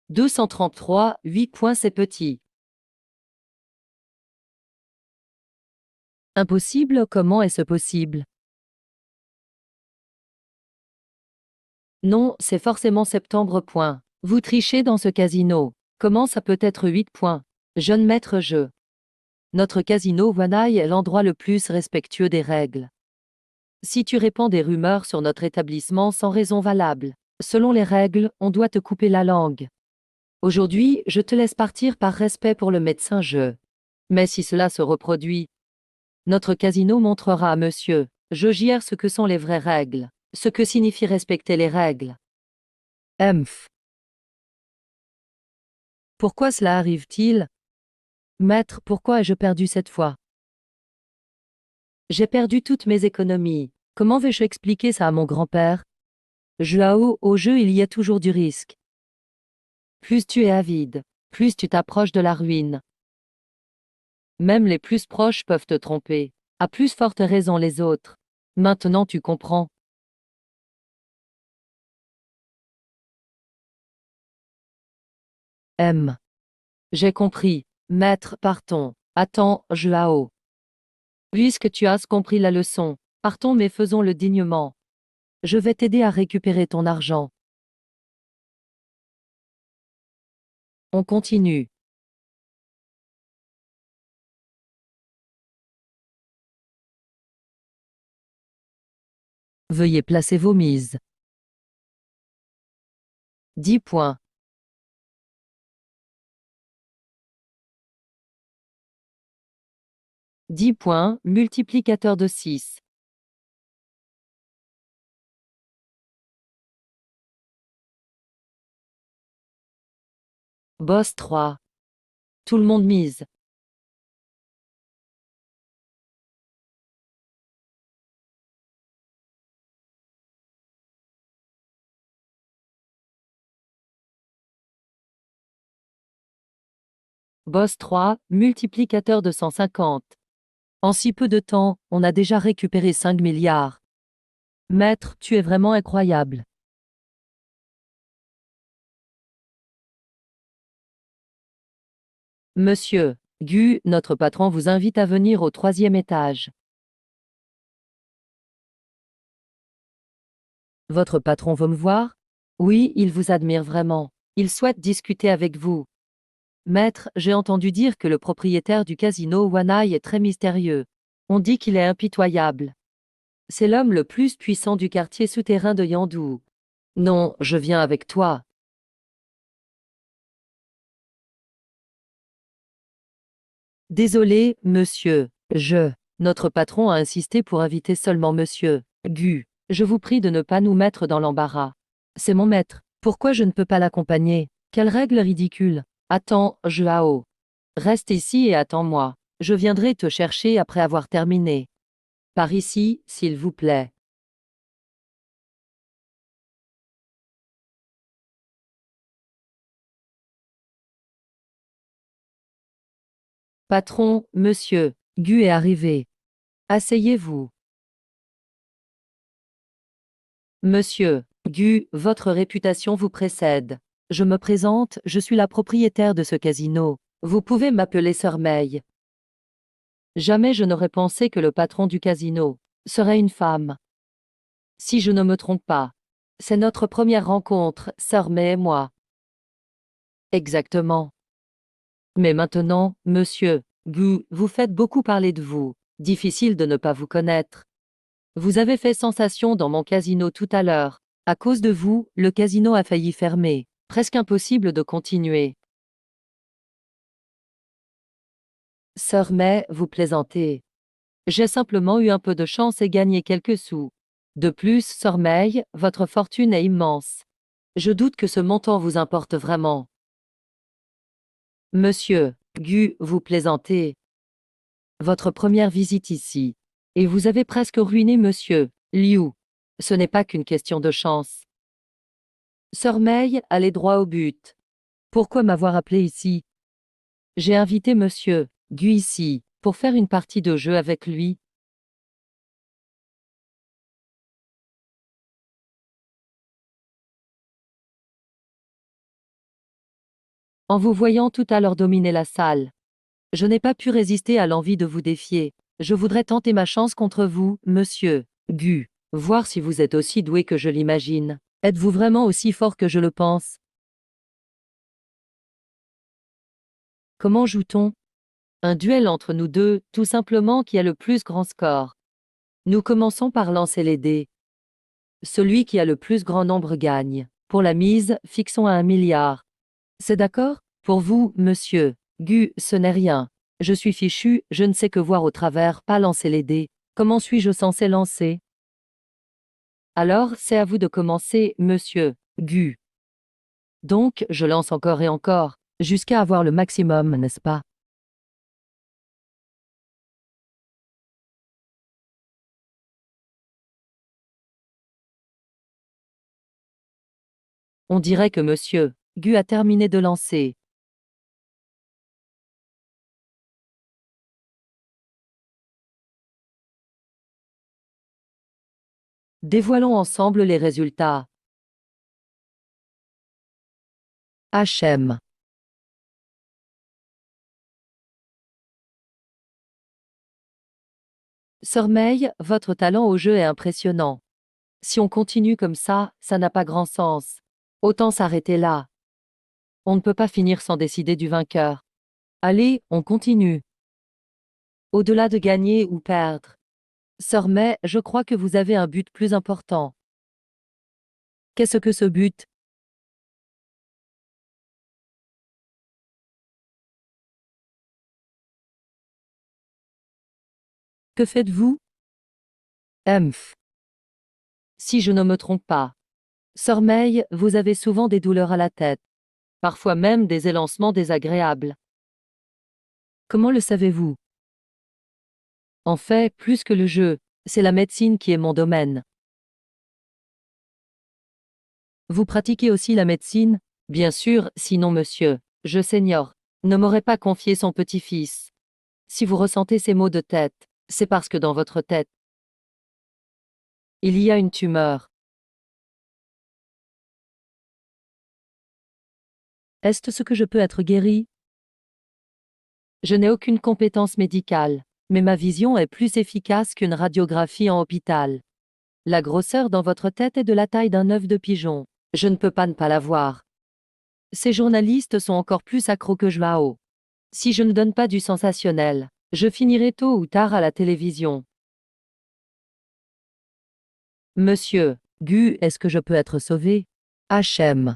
« 233, 8 points c'est petit. Impossible, comment est-ce possible? Non, c'est forcément septembre point. Vous trichez dans ce casino. Comment ça peut être 8 points? Jeune maître jeu. Notre casino Wanaï est l'endroit le plus respectueux des règles. Si tu répands des rumeurs sur notre établissement sans raison valable, selon les règles, on doit te couper la langue. Aujourd'hui, je te laisse partir par respect pour le médecin jeu. Mais si cela se reproduit, notre casino montrera à monsieur, je gère ce que sont les vraies règles, ce que signifie respecter les règles. Emph. Pourquoi cela arrive-t-il? Maître, pourquoi ai-je perdu cette fois? J'ai perdu toutes mes économies. Comment vais-je expliquer ça à mon grand-père? Joao, au jeu il y a toujours du risque. Plus tu es avide, plus tu t'approches de la ruine. Même les plus proches peuvent te tromper. À plus forte raison les autres. Maintenant tu comprends. M. J'ai compris. Maître, partons. Attends, Joao. Puisque tu as compris la leçon, partons mais faisons-le dignement. Je vais t'aider à récupérer ton argent. On continue. Veuillez placer vos mises. 10 points. 10 points, multiplicateur de 6. Boss 3. Tout le monde mise. Boss 3, multiplicateur de 150. En si peu de temps, on a déjà récupéré 5 milliards. Maître, tu es vraiment incroyable. Monsieur, Gu, notre patron vous invite à venir au 3e étage. Votre patron veut me voir? Oui, il vous admire vraiment. Il souhaite discuter avec vous. Maître, j'ai entendu dire que le propriétaire du casino Wanai est très mystérieux. On dit qu'il est impitoyable. C'est l'homme le plus puissant du quartier souterrain de Yandou. Non, je viens avec toi. Désolé, monsieur. Notre patron a insisté pour inviter seulement monsieur Gu. Je vous prie de ne pas nous mettre dans l'embarras. C'est mon maître. Pourquoi je ne peux pas l'accompagner? Quelle règle ridicule. Attends, Joao. Reste ici et attends-moi. Je viendrai te chercher après avoir terminé. Par ici, s'il vous plaît. Patron, monsieur, Gu est arrivé. Asseyez-vous. Monsieur Gu, votre réputation vous précède. Je me présente, je suis la propriétaire de ce casino. Vous pouvez m'appeler Sœur May. Jamais je n'aurais pensé que le patron du casino serait une femme. Si je ne me trompe pas, c'est notre première rencontre, Sœur May et moi. Exactement. Mais maintenant, monsieur Gu, vous faites beaucoup parler de vous. Difficile de ne pas vous connaître. Vous avez fait sensation dans mon casino tout à l'heure. À cause de vous, le casino a failli fermer. Presque impossible de continuer. Sœur May, vous plaisantez. J'ai simplement eu un peu de chance et gagné quelques sous. De plus, Sœur May, votre fortune est immense. Je doute que ce montant vous importe vraiment. Monsieur Gu, vous plaisantez. Votre première visite ici. Et vous avez presque ruiné Monsieur Liu. Ce n'est pas qu'une question de chance. Sœur May, allez droit au but. Pourquoi m'avoir appelé ici? J'ai invité Monsieur Gu ici, pour faire une partie de jeu avec lui. En vous voyant tout à l'heure dominer la salle, je n'ai pas pu résister à l'envie de vous défier. Je voudrais tenter ma chance contre vous, Monsieur Gu, voir si vous êtes aussi doué que je l'imagine. Êtes-vous vraiment aussi fort que je le pense? Comment joue-t-on? Un duel entre nous deux, tout simplement qui a le plus grand score. Nous commençons par lancer les dés. Celui qui a le plus grand nombre gagne. Pour la mise, fixons à 1 milliard. C'est d'accord? Pour vous, monsieur Gu, ce n'est rien. Je suis fichu, je ne sais que voir au travers, pas lancer les dés. Comment suis-je censé lancer? Alors, c'est à vous de commencer, monsieur Gu. Donc, je lance encore et encore, jusqu'à avoir le maximum, n'est-ce pas? On dirait que monsieur Gu a terminé de lancer. Dévoilons ensemble les résultats. HM. Sœur May, votre talent au jeu est impressionnant. Si on continue comme ça n'a pas grand sens. Autant s'arrêter là. On ne peut pas finir sans décider du vainqueur. Allez, on continue. Au-delà de gagner ou perdre. Sœur May, je crois que vous avez un but plus important. Qu'est-ce que ce but? Que faites-vous? Emph. Si je ne me trompe pas. Sœur May, vous avez souvent des douleurs à la tête. Parfois même des élancements désagréables. Comment le savez-vous? En fait, plus que le jeu, c'est la médecine qui est mon domaine. Vous pratiquez aussi la médecine? Bien sûr, sinon monsieur, je senior, ne m'aurait pas confié son petit-fils. Si vous ressentez ces maux de tête, c'est parce que dans votre tête, il y a une tumeur. Est-ce ce que je peux être guéri? Je n'ai aucune compétence médicale, mais ma vision est plus efficace qu'une radiographie en hôpital. La grosseur dans votre tête est de la taille d'un œuf de pigeon. Je ne peux pas ne pas la voir. Ces journalistes sont encore plus accros que Joao. Si je ne donne pas du sensationnel, je finirai tôt ou tard à la télévision. Monsieur Gu, est-ce que je peux être sauvé? HM.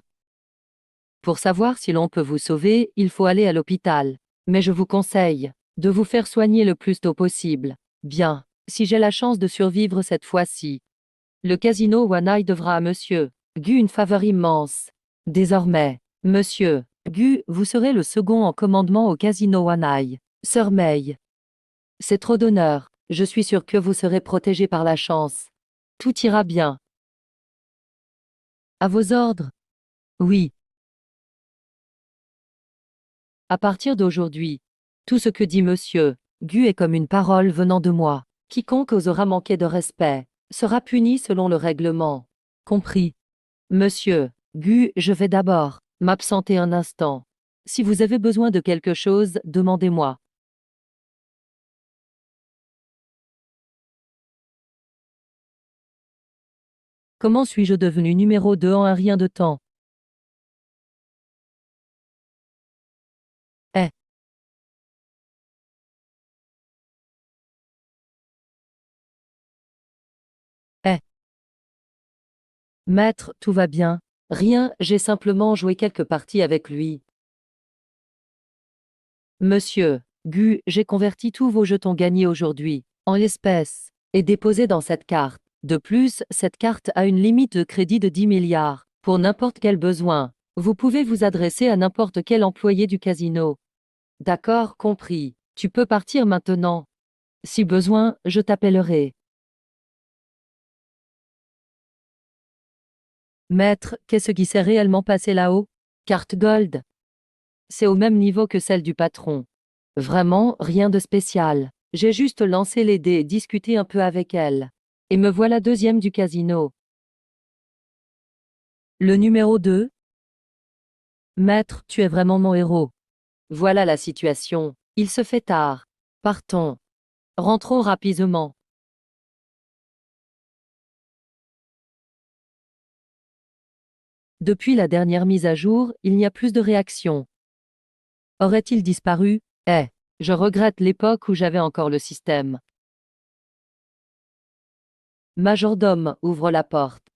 Pour savoir si l'on peut vous sauver, il faut aller à l'hôpital. Mais je vous conseille de vous faire soigner le plus tôt possible. Bien, si j'ai la chance de survivre cette fois-ci. Le casino Wanai devra à Monsieur Gu une faveur immense. Désormais, Monsieur Gu, vous serez le second en commandement au casino Wanai. Sœur May. C'est trop d'honneur. Je suis sûr que vous serez protégé par la chance. Tout ira bien. À vos ordres? Oui. À partir d'aujourd'hui, tout ce que dit Monsieur Gu est comme une parole venant de moi. Quiconque osera manquer de respect sera puni selon le règlement. Compris. Monsieur Gu, je vais d'abord m'absenter un instant. Si vous avez besoin de quelque chose, demandez-moi. Comment suis-je devenu numéro 2 en un rien de temps? Eh, eh. Maître, tout va bien. Rien, j'ai simplement joué quelques parties avec lui. Monsieur Gu, j'ai converti tous vos jetons gagnés aujourd'hui en espèces et déposés dans cette carte. De plus, cette carte a une limite de crédit de 10 milliards. Pour n'importe quel besoin, vous pouvez vous adresser à n'importe quel employé du casino. D'accord, compris. Tu peux partir maintenant. Si besoin, je t'appellerai. Maître, qu'est-ce qui s'est réellement passé là-haut? Carte Gold. C'est au même niveau que celle du patron. Vraiment, rien de spécial. J'ai juste lancé les dés et discuté un peu avec elle. Et me voilà deuxième du casino. Le numéro 2. Maître, tu es vraiment mon héros. Voilà la situation. Il se fait tard. Partons. Rentrons rapidement. Depuis la dernière mise à jour, il n'y a plus de réaction. Aurait-il disparu? Je regrette l'époque où j'avais encore le système. Majordome ouvre la porte.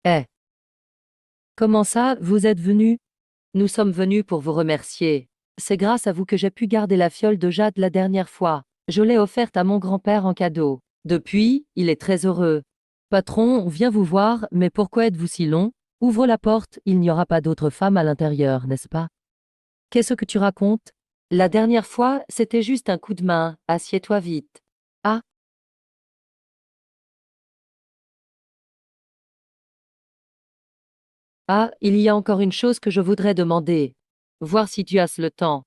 Eh, comment ça, vous êtes venu? Nous sommes venus pour vous remercier. C'est grâce à vous que j'ai pu garder la fiole de jade la dernière fois. Je l'ai offerte à mon grand-père en cadeau. Depuis, il est très heureux. Patron, on vient vous voir, mais pourquoi êtes-vous si long? Ouvre la porte, il n'y aura pas d'autres femmes à l'intérieur, n'est-ce pas? Qu'est-ce que tu racontes? La dernière fois, c'était juste un coup de main. Assieds-toi vite. Ah, ah, il y a encore une chose que je voudrais demander. Voir si tu as le temps.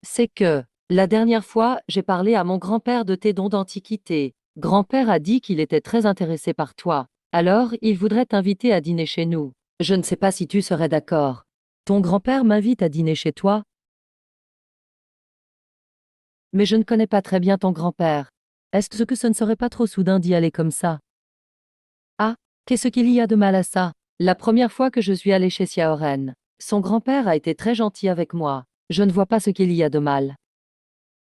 C'est que, la dernière fois, j'ai parlé à mon grand-père de tes dons d'antiquité. Grand-père a dit qu'il était très intéressé par toi. Alors, il voudrait t'inviter à dîner chez nous. Je ne sais pas si tu serais d'accord. Ton grand-père m'invite à dîner chez toi, mais je ne connais pas très bien ton grand-père. Est-ce que ce ne serait pas trop soudain d'y aller comme ça? Ah, qu'est-ce qu'il y a de mal à ça? La première fois que je suis allée chez Xiaoren, son grand-père a été très gentil avec moi. Je ne vois pas ce qu'il y a de mal.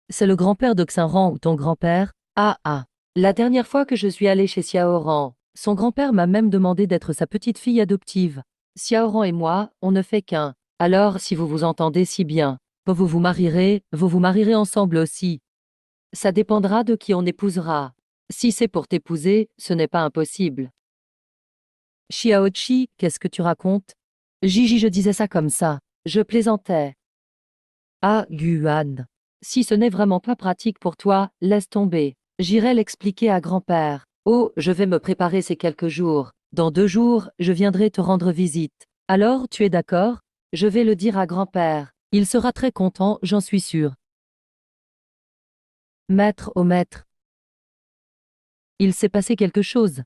C'est le grand-père de Xinran ou ton grand-père? Ah ah. La dernière fois que je suis allée chez Xiaoran, son grand-père m'a même demandé d'être sa petite fille adoptive. Xiaoran et moi, on ne fait qu'un. Alors, si vous vous entendez si bien, vous vous marierez ensemble aussi. Ça dépendra de qui on épousera. Si c'est pour t'épouser, ce n'est pas impossible. Xiaochi, qu'est-ce que tu racontes? Gigi, je disais ça comme ça. Je plaisantais. Ah, Guan. Si ce n'est vraiment pas pratique pour toi, laisse tomber. J'irai l'expliquer à grand-père. Oh, je vais me préparer ces quelques jours. Dans 2 jours, je viendrai te rendre visite. Alors, tu es d'accord? Je vais le dire à grand-père. Il sera très content, j'en suis sûr. Maître au maître. Il s'est passé quelque chose.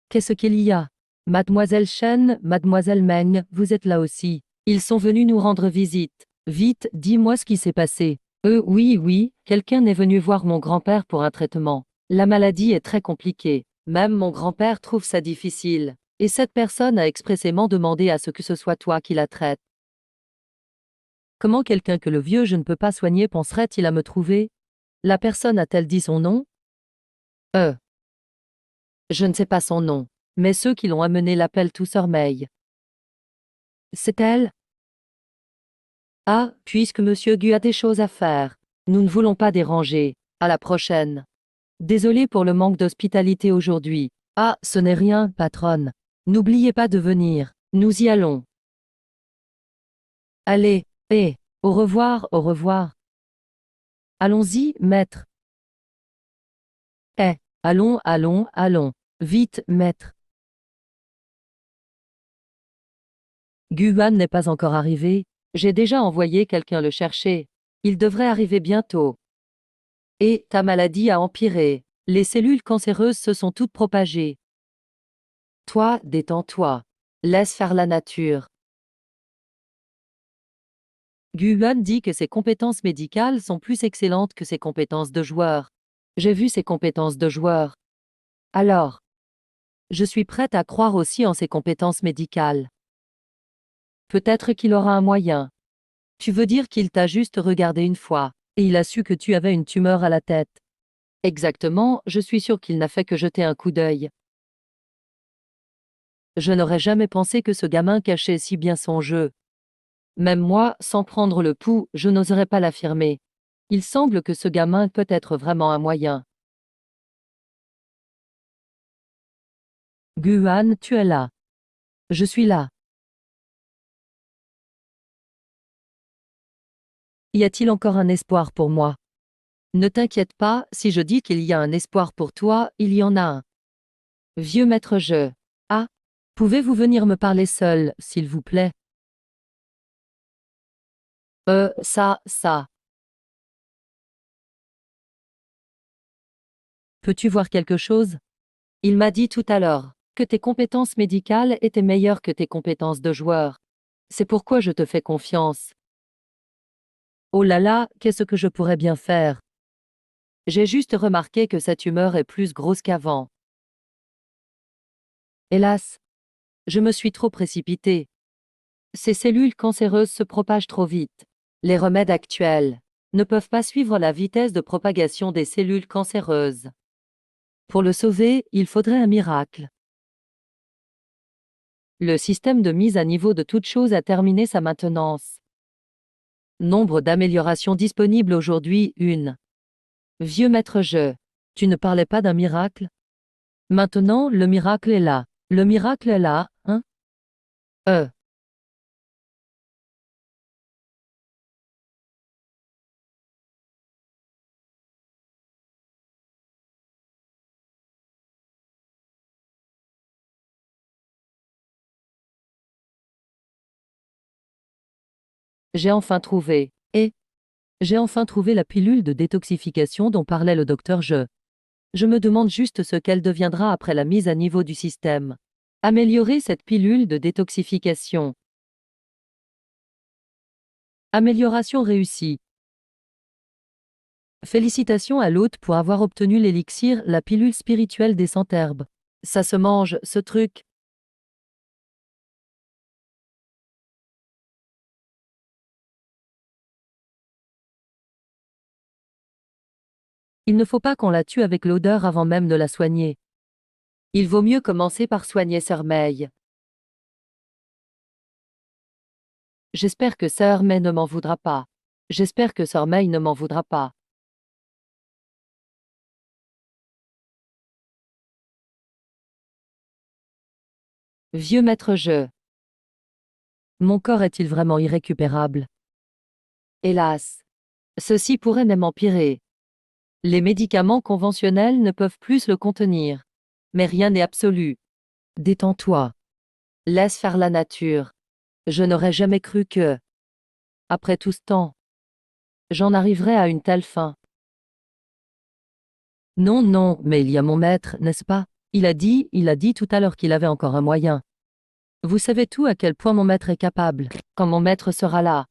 Qu'est-ce qu'il y a? Mademoiselle Chen, Mademoiselle Meng, vous êtes là aussi. Ils sont venus nous rendre visite. Vite, dis-moi ce qui s'est passé. Oui, oui, quelqu'un est venu voir mon grand-père pour un traitement. La maladie est très compliquée. Même mon grand-père trouve ça difficile. Et cette personne a expressément demandé à ce que ce soit toi qui la traite. Comment quelqu'un que le vieux je ne peux pas soigner penserait-il à me trouver? La personne a-t-elle dit son nom? Euh, je ne sais pas son nom, mais ceux qui l'ont amené l'appellent tous Ormeil. C'est elle? Ah, puisque Monsieur Gu a des choses à faire. Nous ne voulons pas déranger. À la prochaine. Désolé pour le manque d'hospitalité aujourd'hui. Ah, ce n'est rien, patronne. N'oubliez pas de venir. Nous y allons. Allez, au revoir, au revoir. Allons-y, maître. Allons, allons, allons. Vite, maître. Guan n'est pas encore arrivé. J'ai déjà envoyé quelqu'un le chercher. Il devrait arriver bientôt. Et ta maladie a empiré. Les cellules cancéreuses se sont toutes propagées. Toi, détends-toi. Laisse faire la nature. Guan dit que ses compétences médicales sont plus excellentes que ses compétences de joueur. J'ai vu ses compétences de joueur. Alors, je suis prête à croire aussi en ses compétences médicales. Peut-être qu'il aura un moyen. Tu veux dire qu'il t'a juste regardé une fois, et il a su que tu avais une tumeur à la tête. Exactement, je suis sûre qu'il n'a fait que jeter un coup d'œil. Je n'aurais jamais pensé que ce gamin cachait si bien son jeu. Même moi, sans prendre le pouls, je n'oserais pas l'affirmer. Il semble que ce gamin peut être vraiment un moyen. Guan, tu es là. Je suis là. Y a-t-il encore un espoir pour moi? Ne t'inquiète pas, si je dis qu'il y a un espoir pour toi, il y en a un. Vieux maître je. Ah, pouvez-vous venir me parler seul, s'il vous plaît? Ça. Peux-tu voir quelque chose? Il m'a dit tout à l'heure que tes compétences médicales étaient meilleures que tes compétences de joueur. C'est pourquoi je te fais confiance. Oh là là, qu'est-ce que je pourrais bien faire? J'ai juste remarqué que cette tumeur est plus grosse qu'avant. Hélas, je me suis trop précipitée. Ces cellules cancéreuses se propagent trop vite. Les remèdes actuels ne peuvent pas suivre la vitesse de propagation des cellules cancéreuses. Pour le sauver, il faudrait un miracle. Le système de mise à niveau de toute chose a terminé sa maintenance. Nombre d'améliorations disponibles aujourd'hui, 1. Vieux maître je. Tu ne parlais pas d'un miracle? Maintenant, le miracle est là. Le miracle est là, hein? Euh. J'ai enfin trouvé. Et j'ai enfin trouvé la pilule de détoxification dont parlait le docteur Je. Je me demande juste ce qu'elle deviendra après la mise à niveau du système. Améliorer cette pilule de détoxification. Amélioration réussie. Félicitations à l'hôte pour avoir obtenu l'élixir, la pilule spirituelle des 100 herbes. Ça se mange, ce truc. Il ne faut pas qu'on la tue avec l'odeur avant même de la soigner. Il vaut mieux commencer par soigner Sœur May. J'espère que Sœur May ne m'en voudra pas. J'espère que Sœur May ne m'en voudra pas. Vieux maître je. Mon corps est-il vraiment irrécupérable? Hélas. Ceci pourrait même empirer. Les médicaments conventionnels ne peuvent plus le contenir. Mais rien n'est absolu. Détends-toi. Laisse faire la nature. Je n'aurais jamais cru que, après tout ce temps, j'en arriverais à une telle fin. Non, non, mais il y a mon maître, n'est-ce pas? Il a dit tout à l'heure qu'il avait encore un moyen. Vous savez tout à quel point mon maître est capable. Quand mon maître sera là,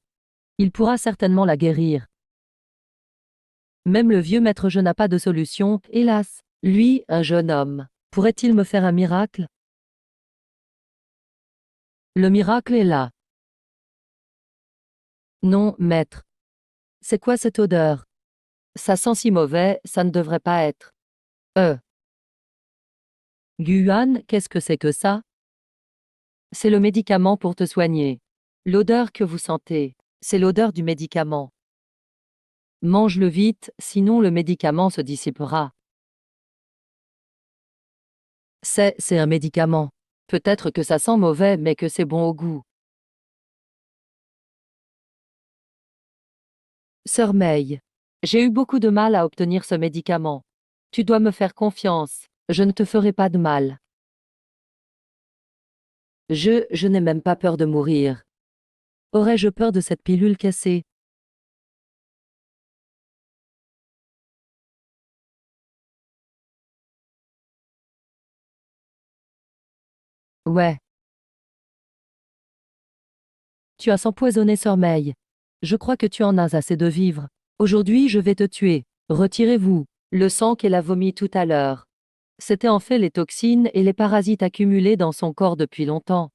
il pourra certainement la guérir. Même le vieux maître je n'a pas de solution, hélas. Lui, un jeune homme, pourrait-il me faire un miracle? Le miracle est là. Non, maître. C'est quoi cette odeur? Ça sent si mauvais, ça ne devrait pas être. Guan, qu'est-ce que c'est que ça? C'est le médicament pour te soigner. L'odeur que vous sentez, c'est l'odeur du médicament. Mange-le vite, sinon le médicament se dissipera. C'est un médicament. Peut-être que ça sent mauvais, mais que c'est bon au goût. Sœur May, j'ai eu beaucoup de mal à obtenir ce médicament. Tu dois me faire confiance, je ne te ferai pas de mal. Je n'ai même pas peur de mourir. Aurais-je peur de cette pilule cassée? Ouais. Tu as empoisonné Sormeil. Je crois que tu en as assez de vivre. Aujourd'hui, je vais te tuer. Retirez-vous. Le sang qu'elle a vomi tout à l'heure. C'était en fait les toxines et les parasites accumulés dans son corps depuis longtemps.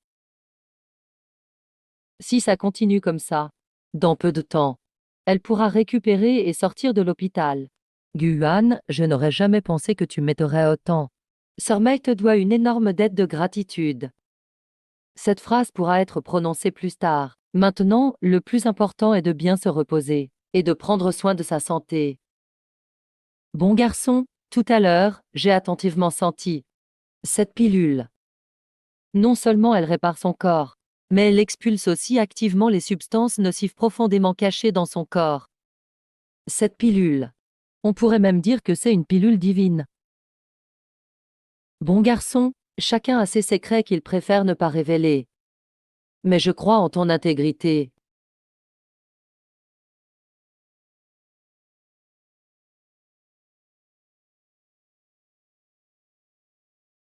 Si ça continue comme ça, dans peu de temps, elle pourra récupérer et sortir de l'hôpital. Guan, je n'aurais jamais pensé que tu m'aiderais autant. Sormeil te doit une énorme dette de gratitude. Cette phrase pourra être prononcée plus tard. Maintenant, le plus important est de bien se reposer et de prendre soin de sa santé. Bon garçon, tout à l'heure, j'ai attentivement senti cette pilule. Non seulement elle répare son corps, mais elle expulse aussi activement les substances nocives profondément cachées dans son corps. Cette pilule. On pourrait même dire que c'est une pilule divine. Bon garçon, chacun a ses secrets qu'il préfère ne pas révéler. Mais je crois en ton intégrité.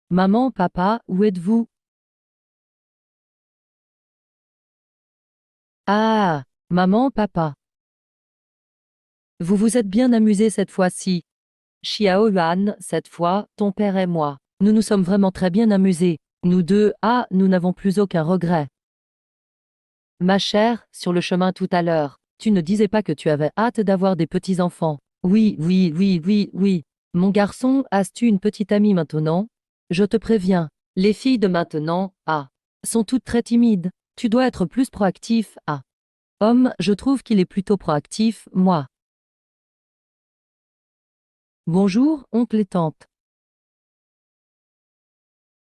Maman, papa, où êtes-vous? Ah, maman, papa. Vous vous êtes bien amusés cette fois-ci. Xiao Yuan, cette fois, ton père et moi. Nous nous sommes vraiment très bien amusés. Nous deux, nous n'avons plus aucun regret. Ma chère, sur le chemin tout à l'heure, tu ne disais pas que tu avais hâte d'avoir des petits-enfants. Oui, oui, oui, oui, oui. Mon garçon, as-tu une petite amie maintenant? Je te préviens, les filles de maintenant, sont toutes très timides. Tu dois être plus proactif, Homme, je trouve qu'il est plutôt proactif, moi. Bonjour, oncle et tante.